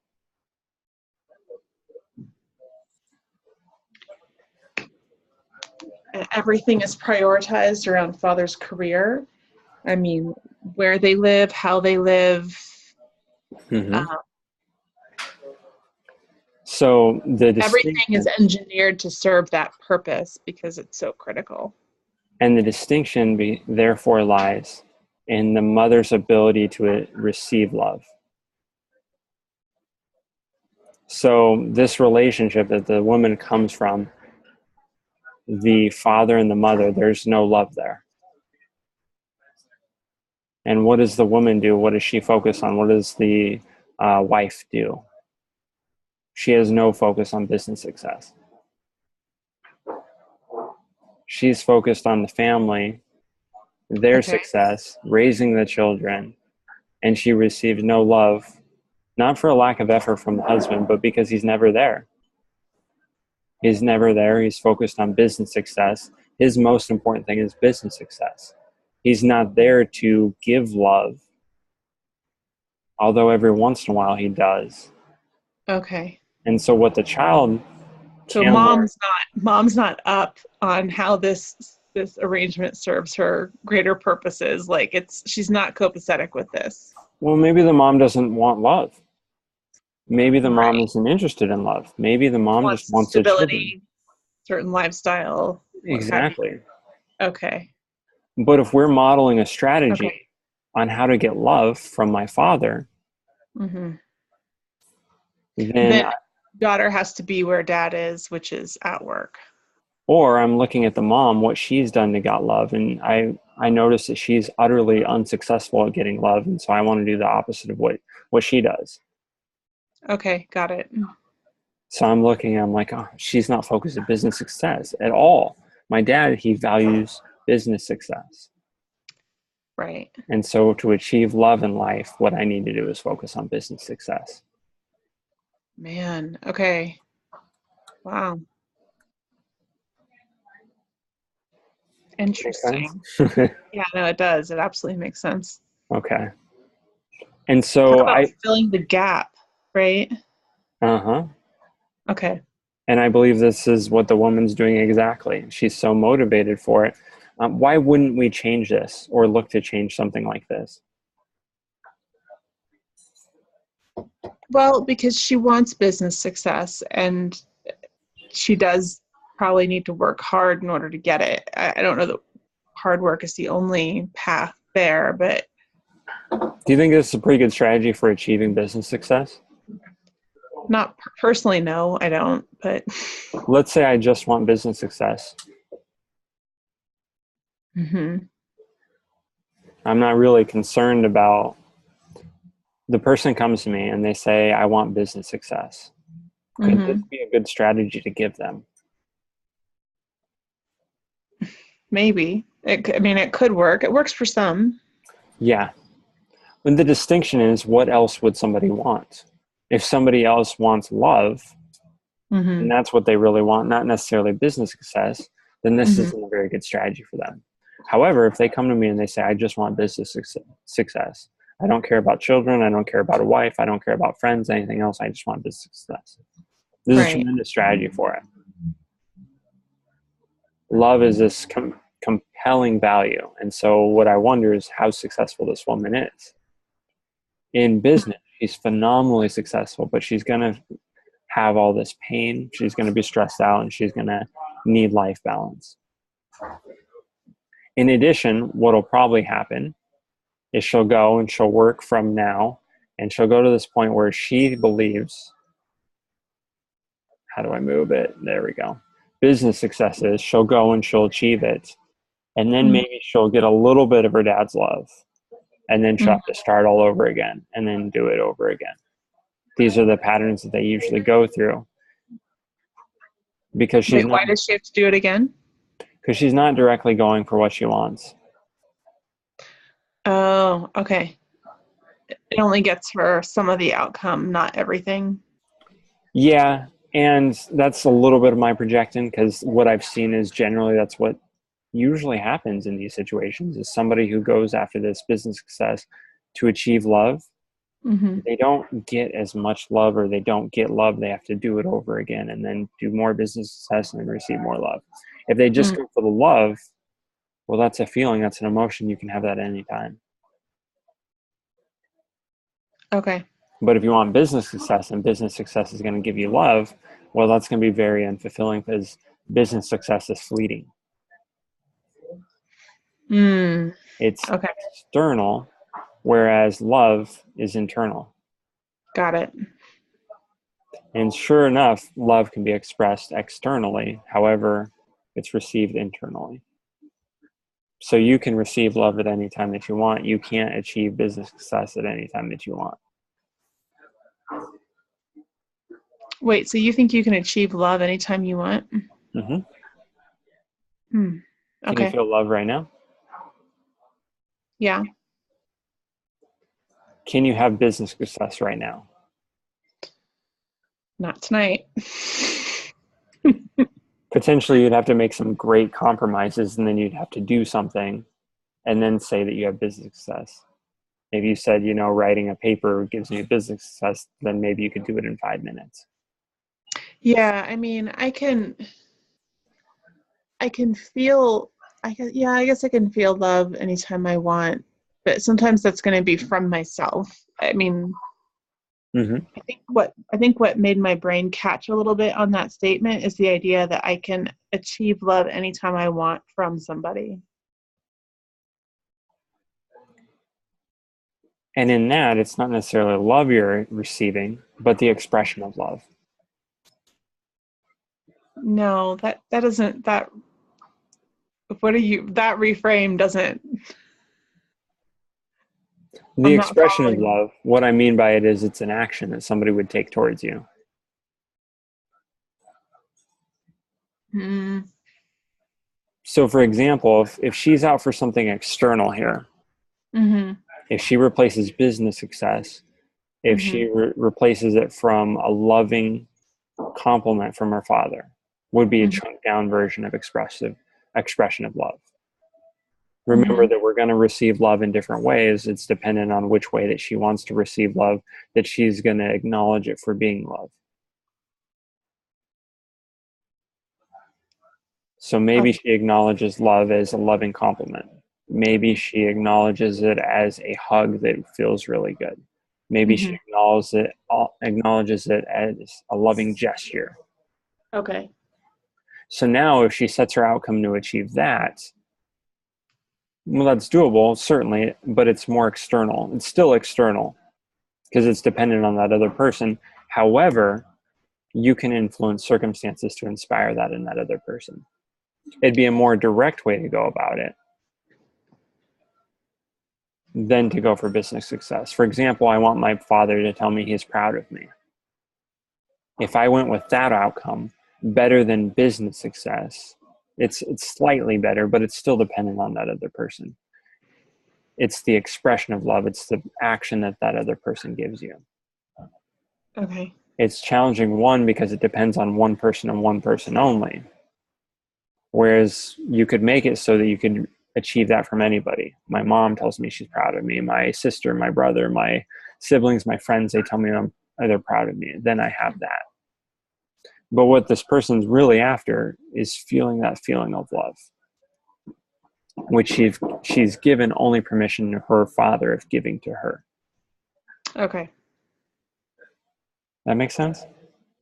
Speaker 1: Everything is prioritized around father's career. I mean, where they live, how they live.
Speaker 2: Mm-hmm.
Speaker 1: Uh,
Speaker 2: So the
Speaker 1: Everything is
Speaker 2: distinction
Speaker 1: engineered to serve that purpose because it's so critical.
Speaker 2: and the distinction therefore lies in the mother's ability to receive love. So this relationship that the woman comes from, the father and the mother, there's no love there. And what does the woman do? What does she focus on? What does the wife do? She has no focus on business success. She's focused on the family, their
Speaker 1: Okay.
Speaker 2: success, raising the children, and she receives no love, not for a lack of effort from the husband, but because he's never there. He's never there. He's focused on business success. His most important thing is business success. He's not there to give love, although every once in a while he does.
Speaker 1: Okay.
Speaker 2: And so what the child
Speaker 1: So
Speaker 2: can learn,
Speaker 1: mom's not up on how this this arrangement serves her greater purposes. Like she's not copacetic with this.
Speaker 2: Well, maybe the mom doesn't want love. Maybe the mom
Speaker 1: Right.
Speaker 2: isn't interested in love. Maybe the mom just
Speaker 1: Wants
Speaker 2: wants the children.
Speaker 1: stability, certain lifestyle, what have you.
Speaker 2: Exactly.
Speaker 1: Okay.
Speaker 2: But if we're modeling a strategy
Speaker 1: Okay.
Speaker 2: on how to get love from my father,
Speaker 1: Mm-hmm.
Speaker 2: then,
Speaker 1: Then daughter has to be where dad is, which is at work.
Speaker 2: or I'm looking at the mom, what she's done to get love, and I notice that she's utterly unsuccessful at getting love, and so I want to do the opposite of what she does.
Speaker 1: Okay, got it.
Speaker 2: So I'm like, oh, she's not focused on business success at all. My dad, he values business success.
Speaker 1: Right.
Speaker 2: And so to achieve love in life, what I need to do is focus on business success.
Speaker 1: Man. Okay. Wow.
Speaker 2: Makes sense?
Speaker 1: Interesting. Yeah, no, it does. It absolutely makes sense.
Speaker 2: Okay. And
Speaker 1: Talk
Speaker 2: so
Speaker 1: about filling the gap, right?
Speaker 2: uh-huh.
Speaker 1: Okay.
Speaker 2: And I believe this is what the woman's doing exactly. She's so motivated for it. Why wouldn't we change this or look to change something like this?
Speaker 1: Well, because she wants business success and she does probably need to work hard in order to get it. I don't know that hard work is the only path there, but
Speaker 2: Do you think this is a pretty good strategy for achieving business success?
Speaker 1: not personally, no, I don't. But
Speaker 2: Let's say I just want business success.
Speaker 1: mhm.
Speaker 2: I'm not really concerned about the person comes to me and they say, I want business success. Could this
Speaker 1: Mhm.
Speaker 2: be a good strategy to give them?
Speaker 1: Maybe I mean, it could work. It works for some.
Speaker 2: Yeah. But the distinction is, what else would somebody want? If somebody else wants love, and
Speaker 1: Mhm.
Speaker 2: that's what they really want, not necessarily business success, then this
Speaker 1: Mhm.
Speaker 2: isn't a very good strategy for them. However, if they come to me and they say, I just want business success, I don't care about children, I don't care about a wife, I don't care about friends, anything else, I just want business success. This is a
Speaker 1: Right.
Speaker 2: tremendous strategy for it. Love is this compelling value. And so what I wonder is how successful this woman is. In business, she's phenomenally successful, but she's going to have all this pain. She's going to be stressed out and she's going to need life balance. In addition, what will probably happen is she'll go and she'll work from now and she'll go to this point where she believes, how do I move it? There we go. Business successes, she'll go and she'll achieve it. And then
Speaker 1: Mhm.
Speaker 2: maybe she'll get a little bit of her dad's love. And then she'll
Speaker 1: Mhm.
Speaker 2: have to start all over again and then do it over again. These are the patterns that they usually go through because
Speaker 1: Wait, why does she have to do it again?
Speaker 2: she's not directly going for what she wants.
Speaker 1: Oh, okay. It only gets her some of the outcome, not everything.
Speaker 2: Yeah, and that's a little bit of my projecting because what I've seen is generally that's what usually happens in these situations is somebody who goes after this business success to achieve love,
Speaker 1: Mhm.
Speaker 2: they don't get as much love or they don't get love, they have to do it over again and then do more business success and then receive more love. If they just
Speaker 1: Mm.
Speaker 2: go for the love, well, that's a feeling, that's an emotion, you can have that anytime.
Speaker 1: Okay.
Speaker 2: But if you want business success and business success is going to give you love, well, that's going to be very unfulfilling because business success is fleeting.
Speaker 1: Mm.
Speaker 2: It's
Speaker 1: Okay.
Speaker 2: external, whereas love is internal.
Speaker 1: Got it.
Speaker 2: And sure enough, love can be expressed externally. However, it's received internally. So you can receive love at any time that you want. You can't achieve business success at any time that you want.
Speaker 1: Wait, so you think you can achieve love anytime you want?
Speaker 2: Mm-hmm.
Speaker 1: Hmm.
Speaker 2: Can you
Speaker 1: Okay.
Speaker 2: feel love right now?
Speaker 1: Yeah.
Speaker 2: Can you have business success right now?
Speaker 1: Not tonight.
Speaker 2: Potentially, you'd have to make some great compromises and then you'd have to do something and then say that you have business success. If you said, writing a paper gives you business success, then maybe you could do it in 5 minutes.
Speaker 1: Yeah, I mean, I can feel I guess I can feel love anytime I want, but sometimes that's going to be from myself. I mean,
Speaker 2: Mm-hmm.
Speaker 1: I think what made my brain catch a little bit on that statement is the idea that I can achieve love anytime I want from somebody.
Speaker 2: And in that, it's not necessarily love you're receiving, but the expression of love.
Speaker 1: No, that doesn't that what are you that reframe doesn't
Speaker 2: The
Speaker 1: I'm not
Speaker 2: expression of
Speaker 1: following.
Speaker 2: love, what I mean by it is it's an action that somebody would take towards you.
Speaker 1: Hmm.
Speaker 2: So, for example, if she's out for something external here,
Speaker 1: Mm-hmm.
Speaker 2: if she replaces business success, if
Speaker 1: Mm-hmm.
Speaker 2: she replaces it from a loving compliment from her father, would be a
Speaker 1: Mm-hmm.
Speaker 2: chunk down version of expression of love.
Speaker 1: Mm-hmm.
Speaker 2: Remember that we're going to receive love in different ways. It's dependent on which way that she wants to receive love, that she's going to acknowledge it for being love. So maybe
Speaker 1: Okay.
Speaker 2: she acknowledges love as a loving compliment. Maybe she acknowledges it as a hug that feels really good. Maybe she
Speaker 1: Mm-hmm.
Speaker 2: acknowledges it as a loving gesture.
Speaker 1: Okay.
Speaker 2: So now if she sets her outcome to achieve that, well, that's doable, certainly, but it's more external. It's still external because it's dependent on that other person. However, you can influence circumstances to inspire that in that other person. It'd be a more direct way to go about it than to go for business success. For example, I want my father to tell me he's proud of me. If I went with that outcome, better than business success, it's slightly better, but it's still dependent on that other person. It's the expression of love. It's the action that that other person gives you.
Speaker 1: Okay.
Speaker 2: It's challenging, one, because it depends on one person and one person only. Whereas you could make it so that you could achieve that from anybody. My mom tells me she's proud of me. My sister, my brother, my siblings, my friends, they tell me they're proud of me. Then I have that. But what this person's really after is feeling that feeling of love, which she's given only permission to her father of giving to her.
Speaker 1: Okay.
Speaker 2: That makes sense?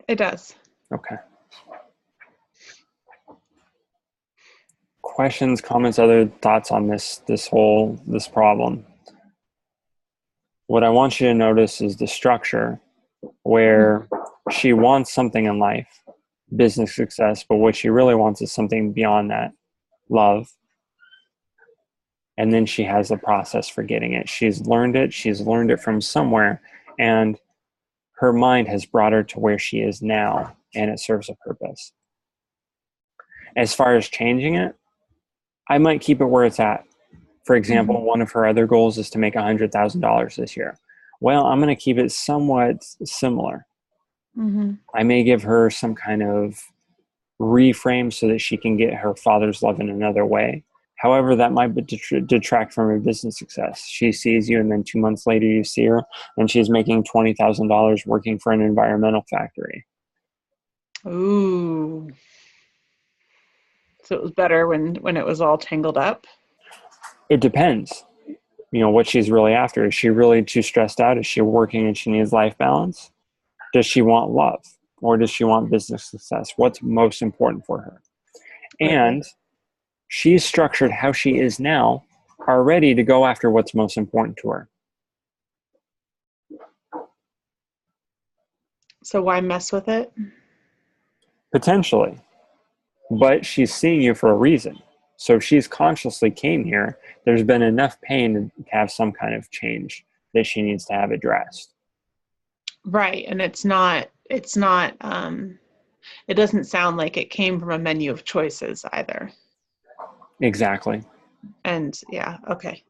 Speaker 1: It does.
Speaker 2: Okay. Questions, comments, other thoughts on this problem? What I want you to notice is the structure where she wants something in life, business success, but what she really wants is something beyond that, love. And then she has a process for getting it. She's learned it from somewhere, and her mind has brought her to where she is now, and it serves a purpose. As far as changing it, I might keep it where it's at. For example, one of her other goals is to make $100,000 this year. Well, I'm going to keep it somewhat similar.
Speaker 1: Mm-hmm.
Speaker 2: I may give her some kind of reframe so that she can get her father's love in another way. However, that might detract from her business success. She sees you, and then 2 months later you see her, and she's making $20,000 working for an environmental factory.
Speaker 1: Ooh. So it was better when it was all tangled up.
Speaker 2: It depends. What she's really after. Is she really too stressed out? Is she working and she needs life balance? Does she want love? Or does she want business success? What's most important for her?
Speaker 1: Okay.
Speaker 2: And she's structured how she is now already to go after what's most important to her.
Speaker 1: So why mess with it?
Speaker 2: Potentially. But she's seeing you for a reason. So if she's consciously came here, there's been enough pain to have some kind of change that she needs to have addressed.
Speaker 1: Right. And it doesn't sound like it came from a menu of choices either.
Speaker 2: Exactly.
Speaker 1: And yeah, okay.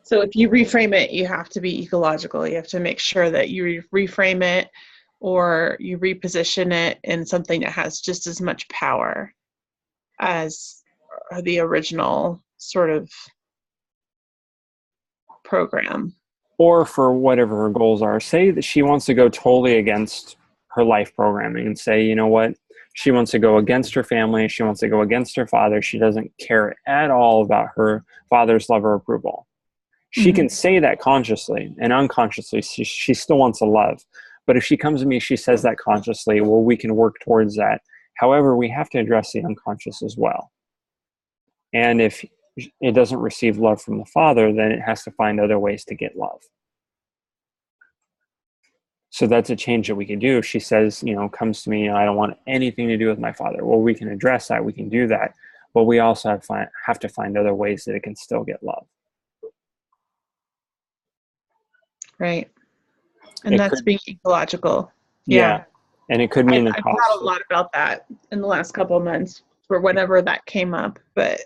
Speaker 1: So if you reframe it, you have to be ecological. You have to make sure that you reframe it or you reposition it in something that has just as much power as the original sort of program.
Speaker 2: Or for whatever her goals are. Say that she wants to go totally against her life programming and say, you know what, She wants to go against her family. She wants to go against her father. She doesn't care at all about her father's love or approval. She can say that consciously, and unconsciously she still wants to love. But if she comes to me, she says that consciously, well, we can work towards that. However, we have to address the unconscious as well. And if it doesn't receive love from the father, then it has to find other ways to get love. So that's a change that we can do. If she says, comes to me, I don't want anything to do with my father. Well, we can address that. We can do that. But we also have to find other ways that it can still get love.
Speaker 1: Right. And that's being ecological.
Speaker 2: Yeah. And it could mean
Speaker 1: I've thought a lot about that in the last couple of months for whenever that came up, but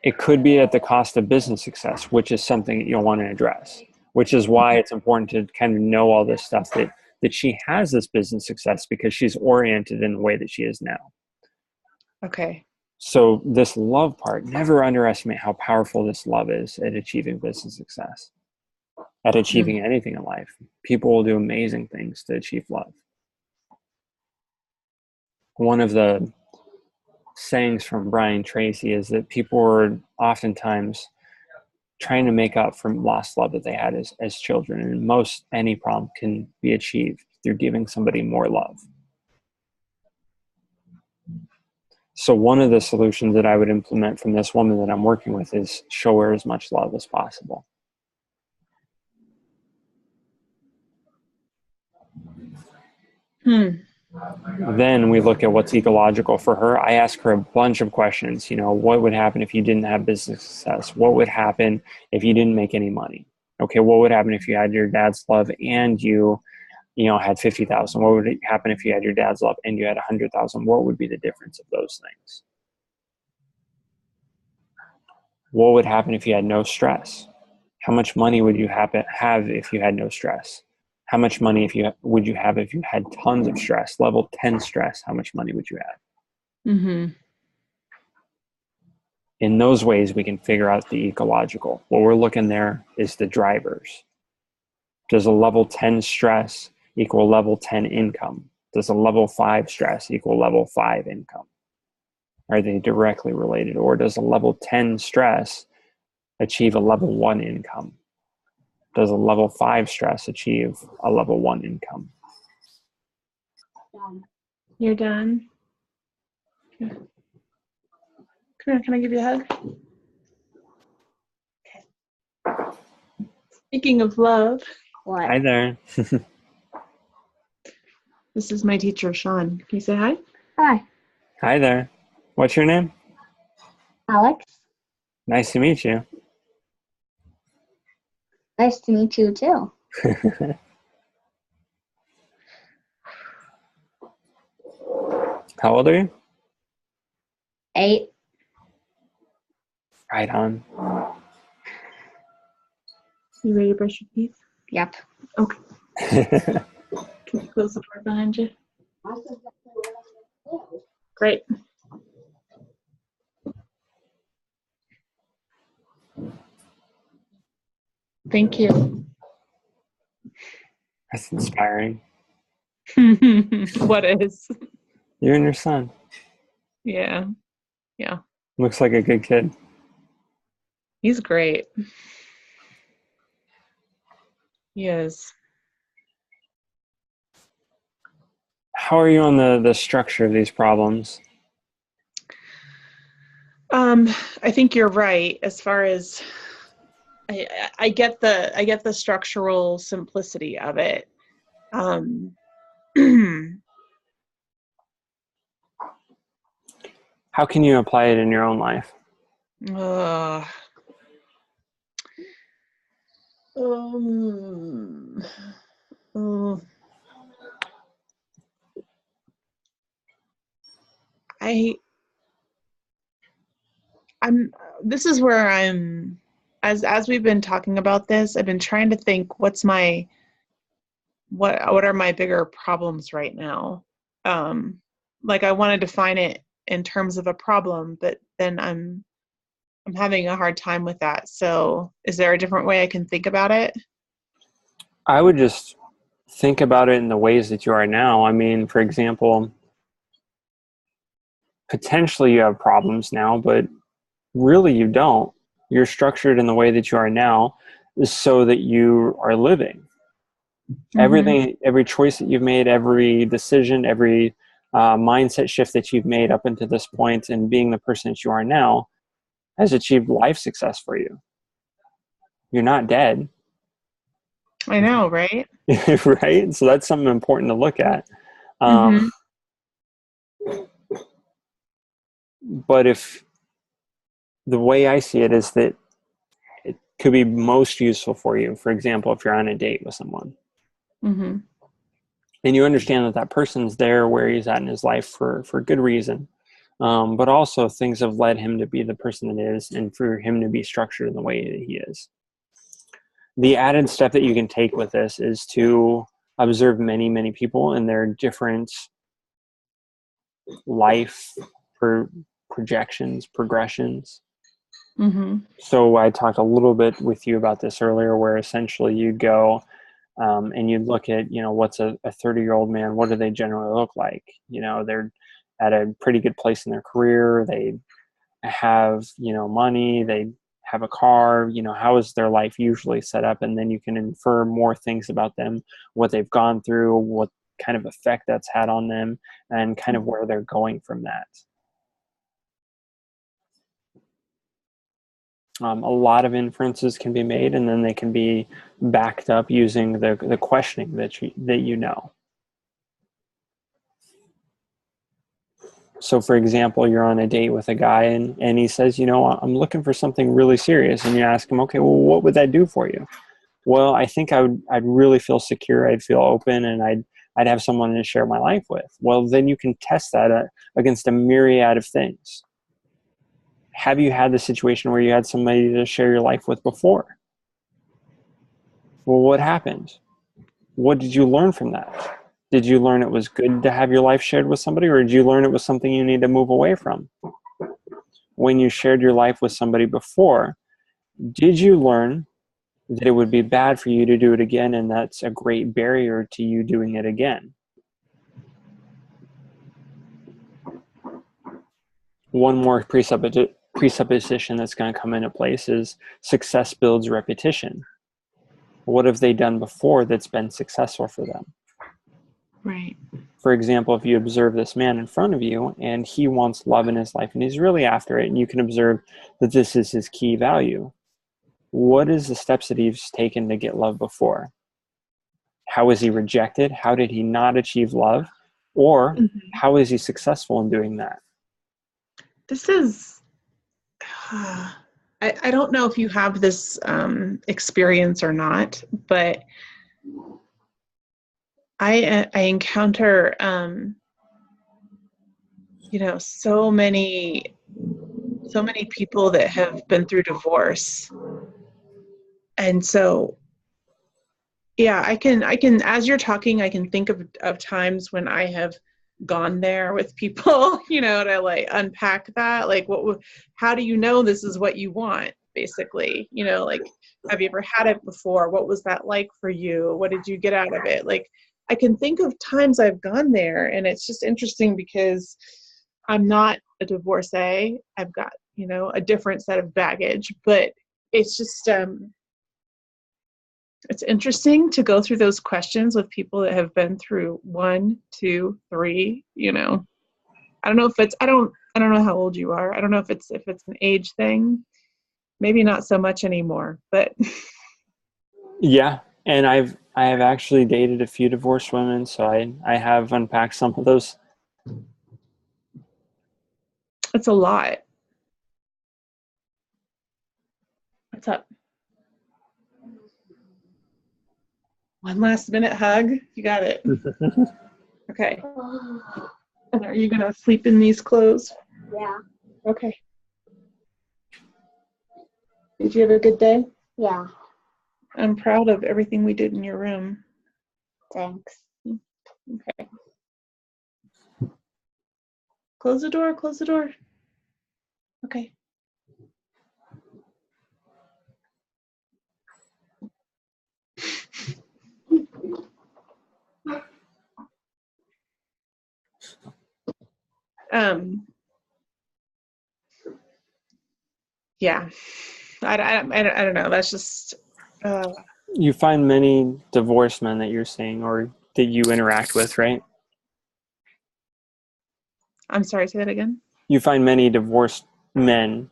Speaker 2: it could be at the cost of business success, which is something that you'll want to address, which is why it's important to kind of know all this stuff, that she has this business success because she's oriented in the way that she is now.
Speaker 1: Okay.
Speaker 2: So this love part, never underestimate how powerful this love is at achieving business success, at achieving anything in life. People will do amazing things to achieve love. One of the sayings from Brian Tracy is that people are oftentimes trying to make up for lost love that they had as children. And any problem can be achieved through giving somebody more love. So one of the solutions that I would implement from this woman that I'm working with is show her as much love as possible. Then we look at what's ecological for her. I ask her a bunch of questions. What would happen if you didn't have business success? What would happen if you didn't make any money? Okay, what would happen if you had your dad's love and you had 50,000? What would happen if you had your dad's love and you had 100,000? What would be the difference of those things? What would happen if you had no stress? How much money would you have if you had no stress? How much money would you have if you had tons of stress? Level 10 stress, how much money would you have? In those ways, we can figure out the ecological. What we're looking there is the drivers. Does a level 10 stress equal level 10 income? Does a level 5 stress equal level 5 income? Are they directly related? Or does a level 10 stress achieve a level 1 income? Does a level 5 stress achieve a level 1 income?
Speaker 1: You're done? Yeah. Come here, can I give you a hug? Okay. Speaking of love.
Speaker 3: What?
Speaker 2: Hi there.
Speaker 1: This is my teacher, Shawn. Can you say hi?
Speaker 3: Hi.
Speaker 2: Hi there. What's your name?
Speaker 3: Alex.
Speaker 2: Nice to meet you.
Speaker 3: Nice to meet you too.
Speaker 2: How old are you?
Speaker 3: 8.
Speaker 2: Right on.
Speaker 1: You ready to brush your teeth?
Speaker 3: Yep.
Speaker 1: Okay. Can you close the door behind you? Great. Thank you.
Speaker 2: That's inspiring.
Speaker 1: What is?
Speaker 2: You and your son.
Speaker 1: Yeah. Yeah.
Speaker 2: Looks like a good kid.
Speaker 1: He's great. He is.
Speaker 2: How are you on the structure of these problems?
Speaker 1: I think you're right as far as I get the structural simplicity of it.
Speaker 2: How can you apply it in your own life?
Speaker 1: This is where I'm, as we've been talking about this, I've been trying to think what are my bigger problems right now. Like I want to define it in terms of a problem, but then I'm having a hard time with that. So is there a different way I can think about it?
Speaker 2: I would just think about it in the ways that you are now. I mean, for example, potentially you have problems now, but really you don't. You're structured in the way that you are now is so that you are living. Everything, every choice that you've made, every decision, every mindset shift that you've made up until this point and being the person that you are now has achieved life success for you. You're not dead.
Speaker 1: I know, right?
Speaker 2: Right? So that's something important to look at. But if the way I see it is that it could be most useful for you, for example, if you're on a date with someone and you understand that that person's there where he's at in his life for good reason, but also things have led him to be the person that is and for him to be structured in the way that he is. The added step that you can take with this is to observe many, many people and their different life projections, progressions. So I talked a little bit with you about this earlier, where essentially you go and you look at, what's a 30-year-old man, what do they generally look like? They're at a pretty good place in their career. They have, money, they have a car, how is their life usually set up? And then you can infer more things about them, what they've gone through, what kind of effect that's had on them, and kind of where they're going from that. A lot of inferences can be made, and then they can be backed up using the questioning that you know. So, for example, you're on a date with a guy, and he says, I'm looking for something really serious. And you ask him, okay, well, what would that do for you? Well, I think I'd really feel secure. I'd feel open, and I'd have someone to share my life with. Well, then you can test that against a myriad of things. Have you had the situation where you had somebody to share your life with before? Well, what happened? What did you learn from that? Did you learn it was good to have your life shared with somebody, or did you learn it was something you need to move away from? When you shared your life with somebody before, did you learn that it would be bad for you to do it again, and that's a great barrier to you doing it again? One more presupposition that's going to come into place is success builds repetition. What have they done before that's been successful for them?
Speaker 1: Right.
Speaker 2: For example, if you observe this man in front of you and he wants love in his life and he's really after it, and you can observe that this is his key value, what is the steps that he's taken to get love before? How is he rejected? How did he not achieve love? Or how is he successful in doing that?
Speaker 1: This is, I don't know if you have this experience or not, but I encounter, so many people that have been through divorce. And so, yeah, I can, as you're talking, I can think of times when I have gone there with people, to like unpack that, like how do you know this is what you want, basically, like, have you ever had it before? What was that like for you? What did you get out of it? Like, I can think of times I've gone there, and it's just interesting because I'm not a divorcee. I've got, a different set of baggage, but it's just, it's interesting to go through those questions with people that have been through 1, 2, 3, I don't know if it's, I don't know how old you are. I don't know if it's an age thing, maybe not so much anymore, but.
Speaker 2: Yeah. And I have actually dated a few divorced women. So I have unpacked some of those.
Speaker 1: It's a lot. What's up? One last minute hug. You got it. Okay. And are you going to sleep in these clothes?
Speaker 3: Yeah.
Speaker 1: Okay. Did you have a good day?
Speaker 3: Yeah.
Speaker 1: I'm proud of everything we did in your room.
Speaker 3: Thanks.
Speaker 1: Okay. Close the door. Close the door. Okay. Yeah. I don't know. That's just,
Speaker 2: You find many divorced men that you're seeing or that you interact with, right?
Speaker 1: I'm sorry, say that again.
Speaker 2: You find many divorced men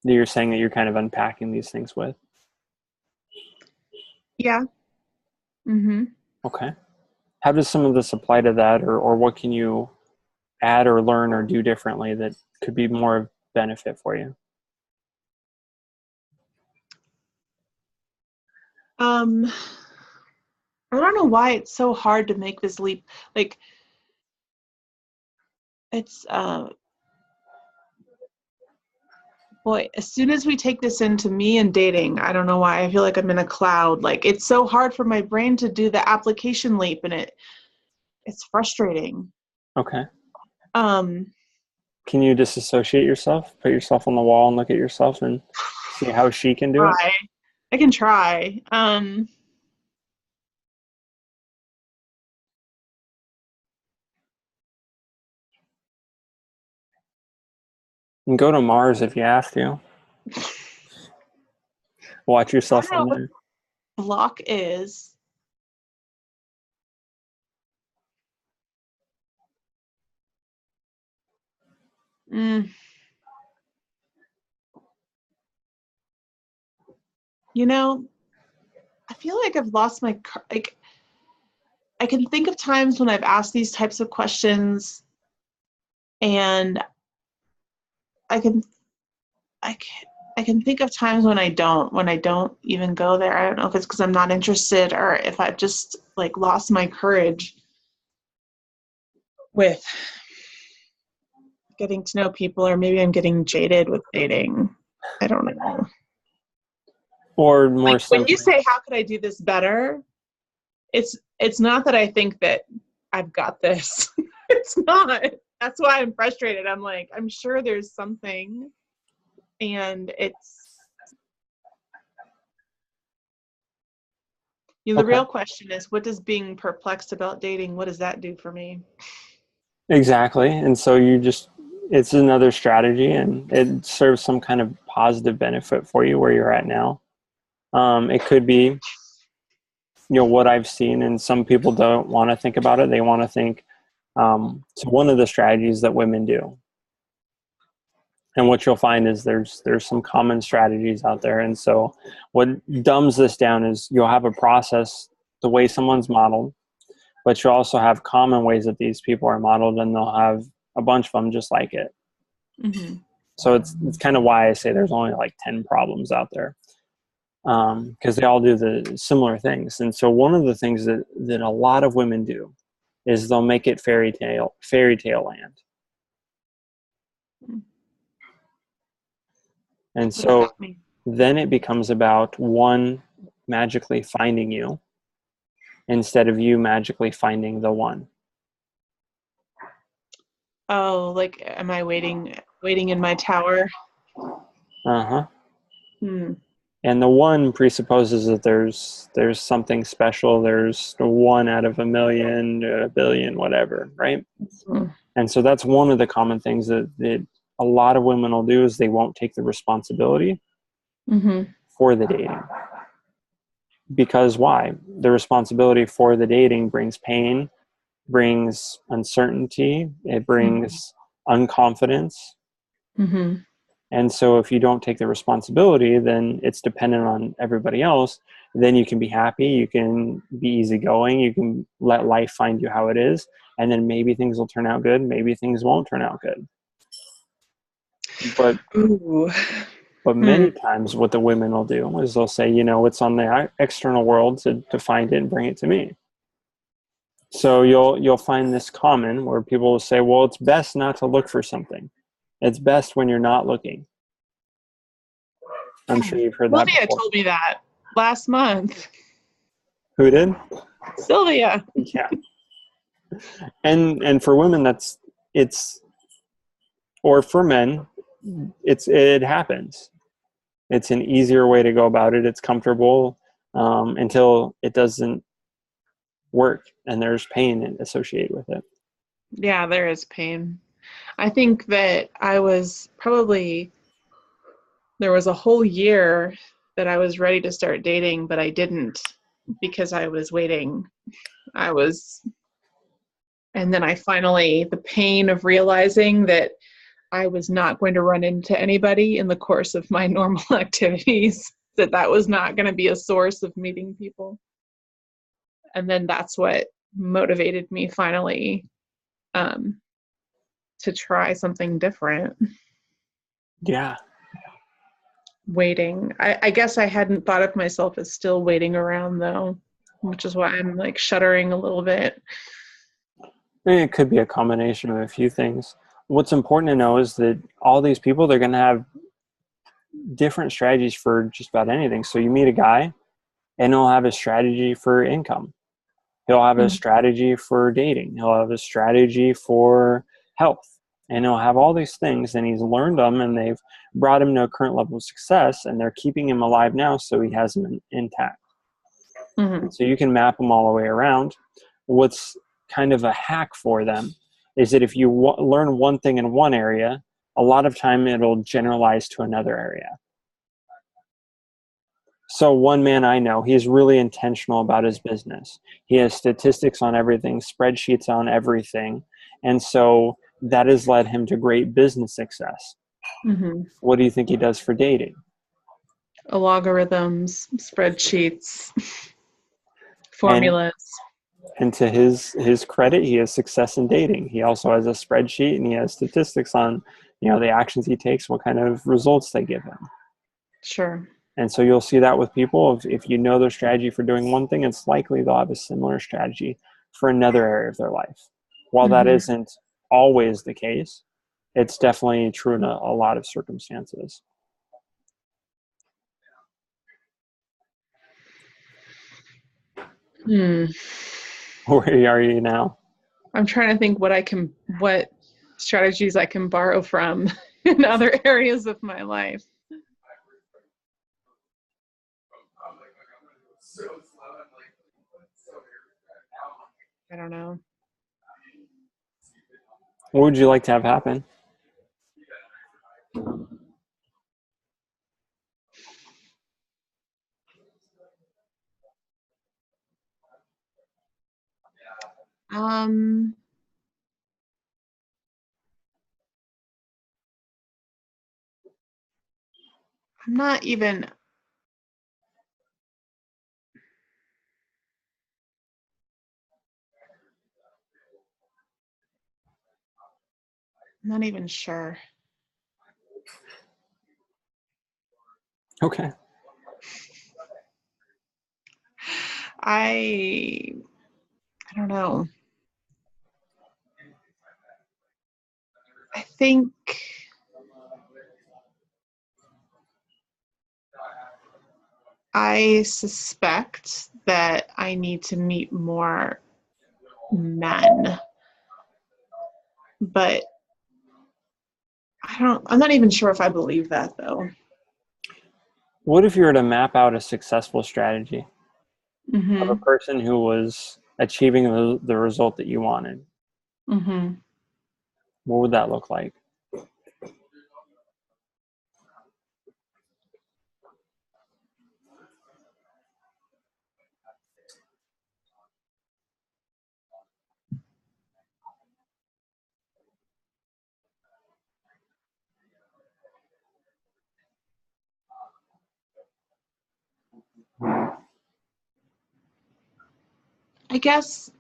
Speaker 2: that you're saying that you're kind of unpacking these things with.
Speaker 1: Yeah. Mm-hmm.
Speaker 2: Okay. How does some of this apply to that, or what can you add or learn or do differently that could be more of benefit for you?
Speaker 1: I don't know why it's so hard to make this leap. Like, it's, boy, as soon as we take this into me and dating, I don't know why I feel like I'm in a cloud. Like, it's so hard for my brain to do the application leap, and it's frustrating.
Speaker 2: Okay.
Speaker 1: Um,
Speaker 2: Can you disassociate yourself, put yourself on the wall and look at yourself and see how she can do it?
Speaker 1: try. I can try.
Speaker 2: And go to Mars if you have to. Watch
Speaker 1: I
Speaker 2: yourself
Speaker 1: don't know
Speaker 2: on
Speaker 1: what
Speaker 2: there.
Speaker 1: block is. Mm, you know, I feel like I've lost my, like, I can think of times when I've asked these types of questions, and I can I can I can think of times when I don't even go there. I don't know if it's because I'm not interested or if I've just like lost my courage with getting to know people, or maybe I'm getting jaded with dating. I don't know.
Speaker 2: Or more
Speaker 1: Like when you
Speaker 2: simply,
Speaker 1: say how could I do this better, it's not that I think that I've got this. It's not. That's why I'm frustrated. I'm like, I'm sure there's something, and the
Speaker 2: okay.
Speaker 1: real question is, what does being perplexed about dating, what does that do for me?
Speaker 2: Exactly. And so it's another strategy and it serves some kind of positive benefit for you where you're at now. It could be, what I've seen, and some people don't want to think about it. They want to think, so one of the strategies that women do, and what you'll find is there's some common strategies out there. And so what dumbs this down is you'll have a process the way someone's modeled, but you also have common ways that these people are modeled, and they'll have a bunch of them just like it.
Speaker 1: Mm-hmm.
Speaker 2: So it's kind of why I say there's only like 10 problems out there, because they all do the similar things. And so one of the things that a lot of women do is they'll make it fairy tale land. And
Speaker 1: What does
Speaker 2: so
Speaker 1: that mean?
Speaker 2: then it becomes about one magically finding you instead of you magically finding the one.
Speaker 1: Oh, like, am I waiting in my tower?
Speaker 2: Uh-huh.
Speaker 1: Hmm.
Speaker 2: And the one presupposes that there's something special. There's a one out of a million, a billion, whatever, right?
Speaker 1: Hmm.
Speaker 2: And so that's one of the common things that a lot of women will do is they won't take the responsibility
Speaker 1: Mm-hmm.
Speaker 2: for the dating. Because why? The responsibility for the dating brings pain, brings uncertainty, it brings unconfidence.
Speaker 1: Mm-hmm.
Speaker 2: And so if you don't take the responsibility, then it's dependent on everybody else. Then you can be happy, you can be easygoing, you can let life find you how it is, and then maybe things will turn out good, maybe things won't turn out good. But
Speaker 1: Ooh.
Speaker 2: many times what the women will do is they'll say, it's on the external world to find it and bring it to me. So you'll find this common where people will say, well, it's best not to look for something. It's best when you're not looking. I'm sure you've heard that
Speaker 1: Sylvia
Speaker 2: before.
Speaker 1: told me that last month.
Speaker 2: Who did?
Speaker 1: Sylvia.
Speaker 2: Yeah. And for women, or for men, it happens. It's an easier way to go about it. It's comfortable until it doesn't work and there's pain associated with it.
Speaker 1: Yeah, there is pain. I think that I was probably there was a whole year that I was ready to start dating, but I didn't because I was waiting. And then I finally, the pain of realizing that I was not going to run into anybody in the course of my normal activities, that was not going to be a source of meeting people. And then that's what motivated me finally to try something different.
Speaker 2: Yeah.
Speaker 1: Waiting. I guess I hadn't thought of myself as still waiting around though, which is why I'm like shuddering a little bit.
Speaker 2: It could be a combination of a few things. What's important to know is that all these people, they're going to have different strategies for just about anything. So you meet a guy and he'll have a strategy for income. He'll have a strategy for dating. He'll have a strategy for health. And he'll have all these things, and he's learned them, and they've brought him to a current level of success, and they're keeping him alive now, so he has them intact.
Speaker 1: Mm-hmm.
Speaker 2: So you can map them all the way around. What's kind of a hack for them is that if you learn one thing in one area, a lot of time it'll generalize to another area. So one man I know, he's really intentional about his business. He has statistics on everything, spreadsheets on everything. And so that has led him to great business success.
Speaker 1: Mm-hmm.
Speaker 2: What do you think he does for dating?
Speaker 1: Logarithms, spreadsheets, formulas.
Speaker 2: And to his credit, he has success in dating. He also has a spreadsheet, and he has statistics on, the actions he takes, what kind of results they give him.
Speaker 1: Sure.
Speaker 2: And so you'll see that with people. If you know their strategy for doing one thing, it's likely they'll have a similar strategy for another area of their life. While that isn't always the case, it's definitely true in a lot of circumstances. Where are you now?
Speaker 1: I'm trying to think what strategies I can borrow from in other areas of my life. I don't know.
Speaker 2: What would you like to have happen?
Speaker 1: I'm not even sure.
Speaker 2: Okay.
Speaker 1: I don't know. I think I suspect that I need to meet more men, but I'm not even sure if I believe that though.
Speaker 2: What if you were to map out a successful strategy of a
Speaker 1: Mm-hmm.
Speaker 2: person who was achieving the result that you wanted?
Speaker 1: Mm-hmm.
Speaker 2: What would that look like?
Speaker 1: I guess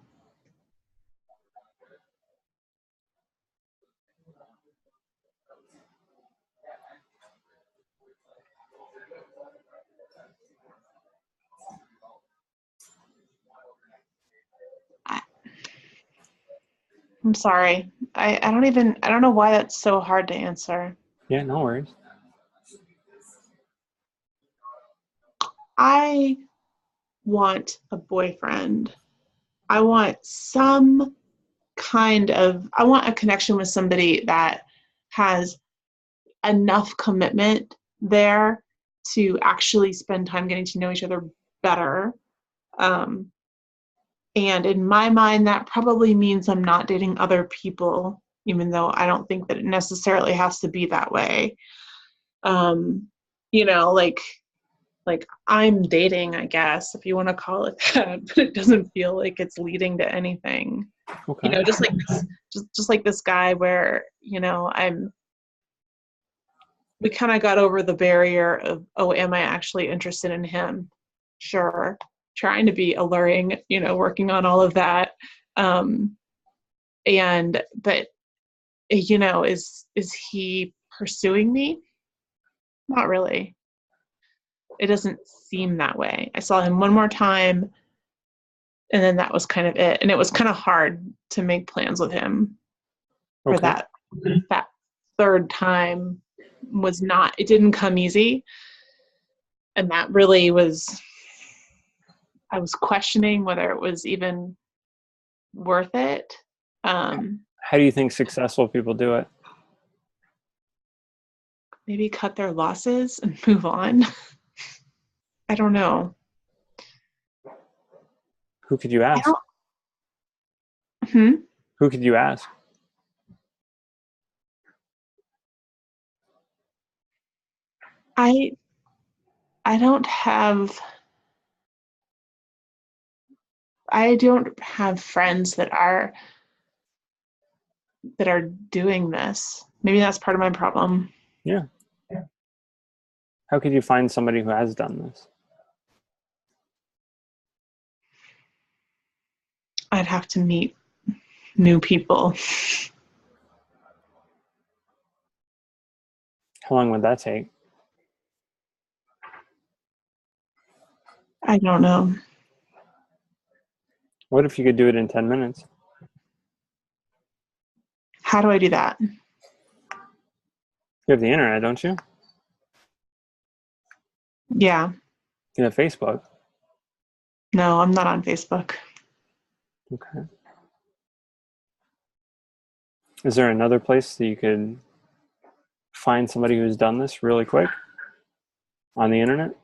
Speaker 1: I'm sorry. I don't know why that's so hard to answer.
Speaker 2: Yeah, no worries.
Speaker 1: I want a boyfriend. I want I want a connection with somebody that has enough commitment there to actually spend time getting to know each other better. And in my mind, that probably means I'm not dating other people, even though I don't think that it necessarily has to be that way. you know, like I'm dating, I guess, if you want to call it that, but it doesn't feel like it's leading to anything.
Speaker 2: Okay.
Speaker 1: You know, just like this, just like this guy where, you know, we kind of got over the barrier of, oh, am I actually interested in him? Sure. Trying to be alluring, you know, working on all of that. But you know, is he pursuing me? Not really. It doesn't seem that way. I saw him one more time, and then that was kind of it. And it was kind of hard to make plans with him for
Speaker 2: Okay.
Speaker 1: that third time. It didn't come easy. And that really I was questioning whether it was even worth it.
Speaker 2: How do you think successful people do it?
Speaker 1: Maybe cut their losses and move on. I don't know.
Speaker 2: Who could you ask?
Speaker 1: Hmm?
Speaker 2: Who could you ask?
Speaker 1: I don't have friends that are doing this. Maybe that's part of my problem.
Speaker 2: Yeah. How could you find somebody who has done this?
Speaker 1: I'd have to meet new people.
Speaker 2: How long would that take?
Speaker 1: I don't know.
Speaker 2: What if you could do it in 10 minutes?
Speaker 1: How do I do that?
Speaker 2: You have the internet, don't you?
Speaker 1: Yeah.
Speaker 2: You have Facebook.
Speaker 1: No, I'm not on Facebook.
Speaker 2: Okay. Is there another place that you could find somebody who's done this really quick on the internet?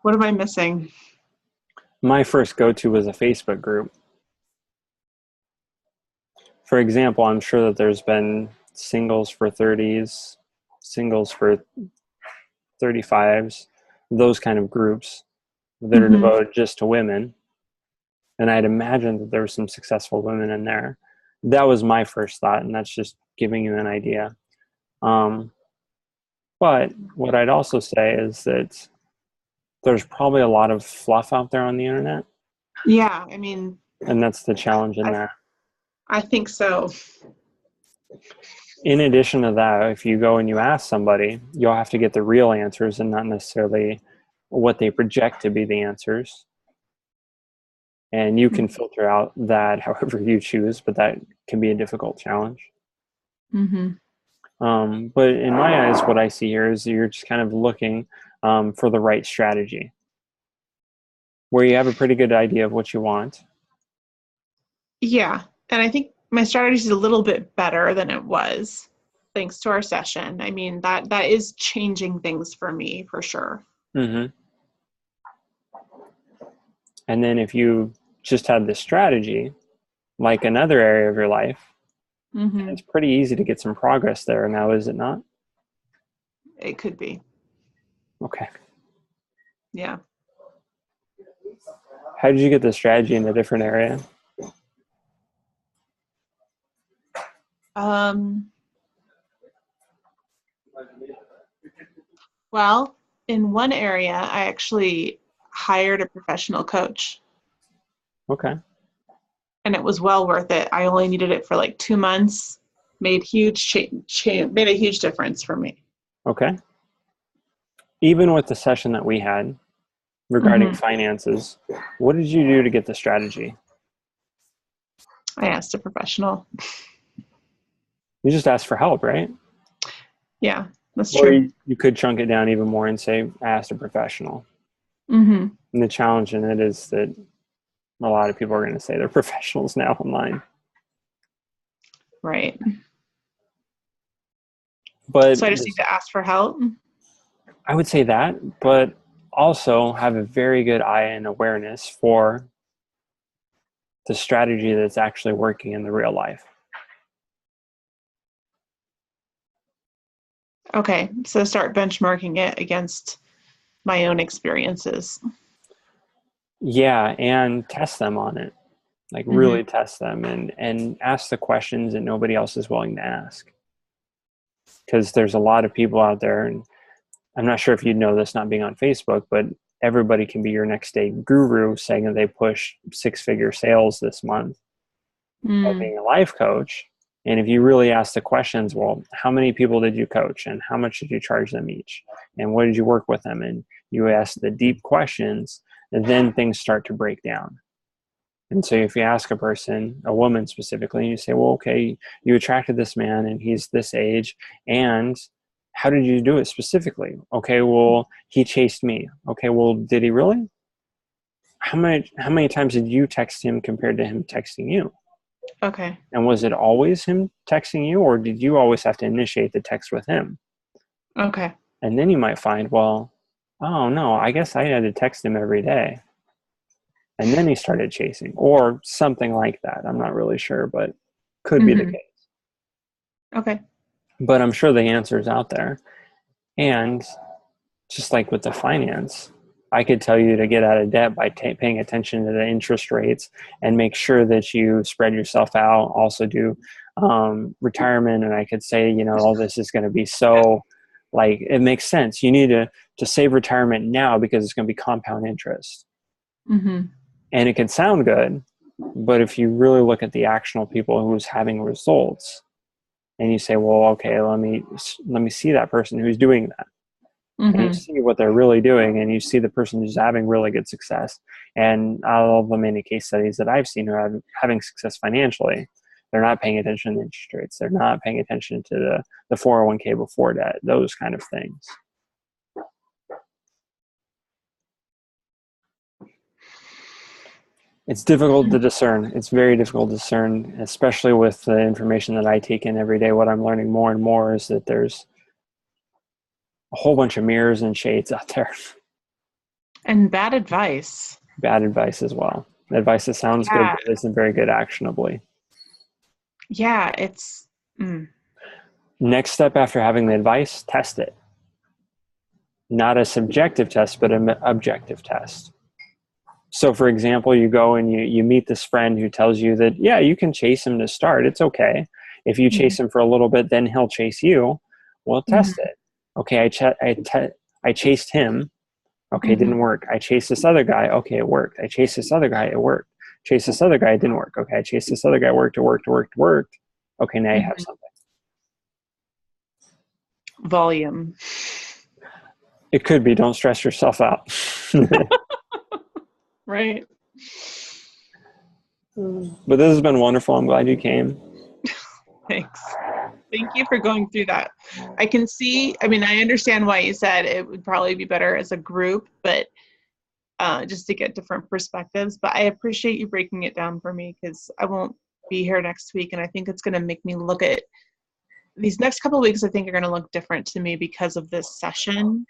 Speaker 1: What am I missing?
Speaker 2: My first go-to was a Facebook group. For example, I'm sure that there's been singles for 30s, singles for 35s, those kind of groups that are devoted just to women. And I'd imagine that there were some successful women in there. That was my first thought, and that's just giving you an idea. But what I'd also say is that there's probably a lot of fluff out there on the internet.
Speaker 1: Yeah, I mean,
Speaker 2: And that's the challenge in that.
Speaker 1: I think so.
Speaker 2: In addition to that, if you go and you ask somebody, you'll have to get the real answers and not necessarily what they project to be the answers. And you can filter out that however you choose, but that can be a difficult challenge.
Speaker 1: Mm-hmm.
Speaker 2: But in my eyes, what I see here is you're just kind of looking for the right strategy, where you have a pretty good idea of what you want.
Speaker 1: Yeah, and I think my strategy is a little bit better than it was, thanks to our session. I mean, that is changing things for me, for sure.
Speaker 2: Mm-hmm. And then if you just had this strategy, like another area of your life, it's pretty easy to get some progress there now, is it not?
Speaker 1: It could be.
Speaker 2: Okay.
Speaker 1: Yeah.
Speaker 2: How did you get the strategy in a different area?
Speaker 1: Well, in one area, I actually hired a professional coach.
Speaker 2: Okay.
Speaker 1: And it was well worth it. I only needed it for like 2 months. Made made a huge difference for me.
Speaker 2: Okay. Even with the session that we had regarding finances, what did you do to get the strategy?
Speaker 1: I asked a professional.
Speaker 2: You just asked for help, right?
Speaker 1: Yeah, that's
Speaker 2: Or
Speaker 1: true.
Speaker 2: you could chunk it down even more and say, ask a professional.
Speaker 1: Mm-hmm.
Speaker 2: And the challenge in it is that a lot of people are going to say they're professionals now online.
Speaker 1: Right.
Speaker 2: But
Speaker 1: So I just need to ask for help.
Speaker 2: I would say that, but also have a very good eye and awareness for the strategy that's actually working in the real life.
Speaker 1: Okay, so start benchmarking it against my own experiences.
Speaker 2: Yeah, and test them on it. Like really test them and ask the questions that nobody else is willing to ask. Because there's a lot of people out there, and I'm not sure if you know this not being on Facebook, but everybody can be your next day guru saying that they push 6-figure sales this month by being a life coach. And if you really ask the questions, well, how many people did you coach and how much did you charge them each? And what did you work with them? And you ask the deep questions, and then things start to break down. And so if you ask a person, a woman specifically, and you say, well, okay, you attracted this man and he's this age, and how did you do it specifically? Okay, well, he chased me. Okay, well, did he really? How many times did you text him compared to him texting you?
Speaker 1: Okay.
Speaker 2: And was it always him texting you, or did you always have to initiate the text with him?
Speaker 1: Okay.
Speaker 2: And then you might find, well, oh no, I guess I had to text him every day. And then he started chasing, or something like that. I'm not really sure, but could be the case.
Speaker 1: Okay.
Speaker 2: But I'm sure the answer is out there. And just like with the finance, I could tell you to get out of debt by paying attention to the interest rates and make sure that you spread yourself out. Also do retirement. And I could say, you know, all this is going to be so like, it makes sense. You need to save retirement now because it's going to be compound interest. And it can sound good, but if you really look at the actionable people who's having results, and you say, well, okay, let me see that person who's doing that. And you see what they're really doing, and you see the person who's having really good success. And all of the many case studies that I've seen who are having success financially, they're not paying attention to interest rates. They're not paying attention to the 401k before debt, those kind of things. It's difficult to discern. It's very difficult to discern, especially with the information that I take in every day. What I'm learning more and more is that there's a whole bunch of mirrors and shades out there.
Speaker 1: And bad advice.
Speaker 2: Bad advice as well. Advice that sounds good, but isn't very good actionably.
Speaker 1: Yeah, it's...
Speaker 2: Next step after having the advice, test it. Not a subjective test, but an objective test. So for example, you go and you meet this friend who tells you that, yeah, you can chase him to start. It's okay. If you chase him for a little bit, then he'll chase you. Well, test it. Okay, I chased him. Okay, it didn't work. I chased this other guy. Okay, it worked. I chased this other guy. It worked. Chased this other guy. It didn't work. Okay, I chased this other guy. It worked. It worked. It worked. It worked. Okay, now you have something.
Speaker 1: Volume.
Speaker 2: It could be. Don't stress yourself out.
Speaker 1: Right.
Speaker 2: But this has been wonderful. I'm glad you came.
Speaker 1: Thanks. Thank you for going through that. I can see, I mean, I understand why you said it would probably be better as a group, but just to get different perspectives. But I appreciate you breaking it down for me, because I won't be here next week. And I think it's going to make me look at these next couple of weeks. I think are going to look different to me because of this session.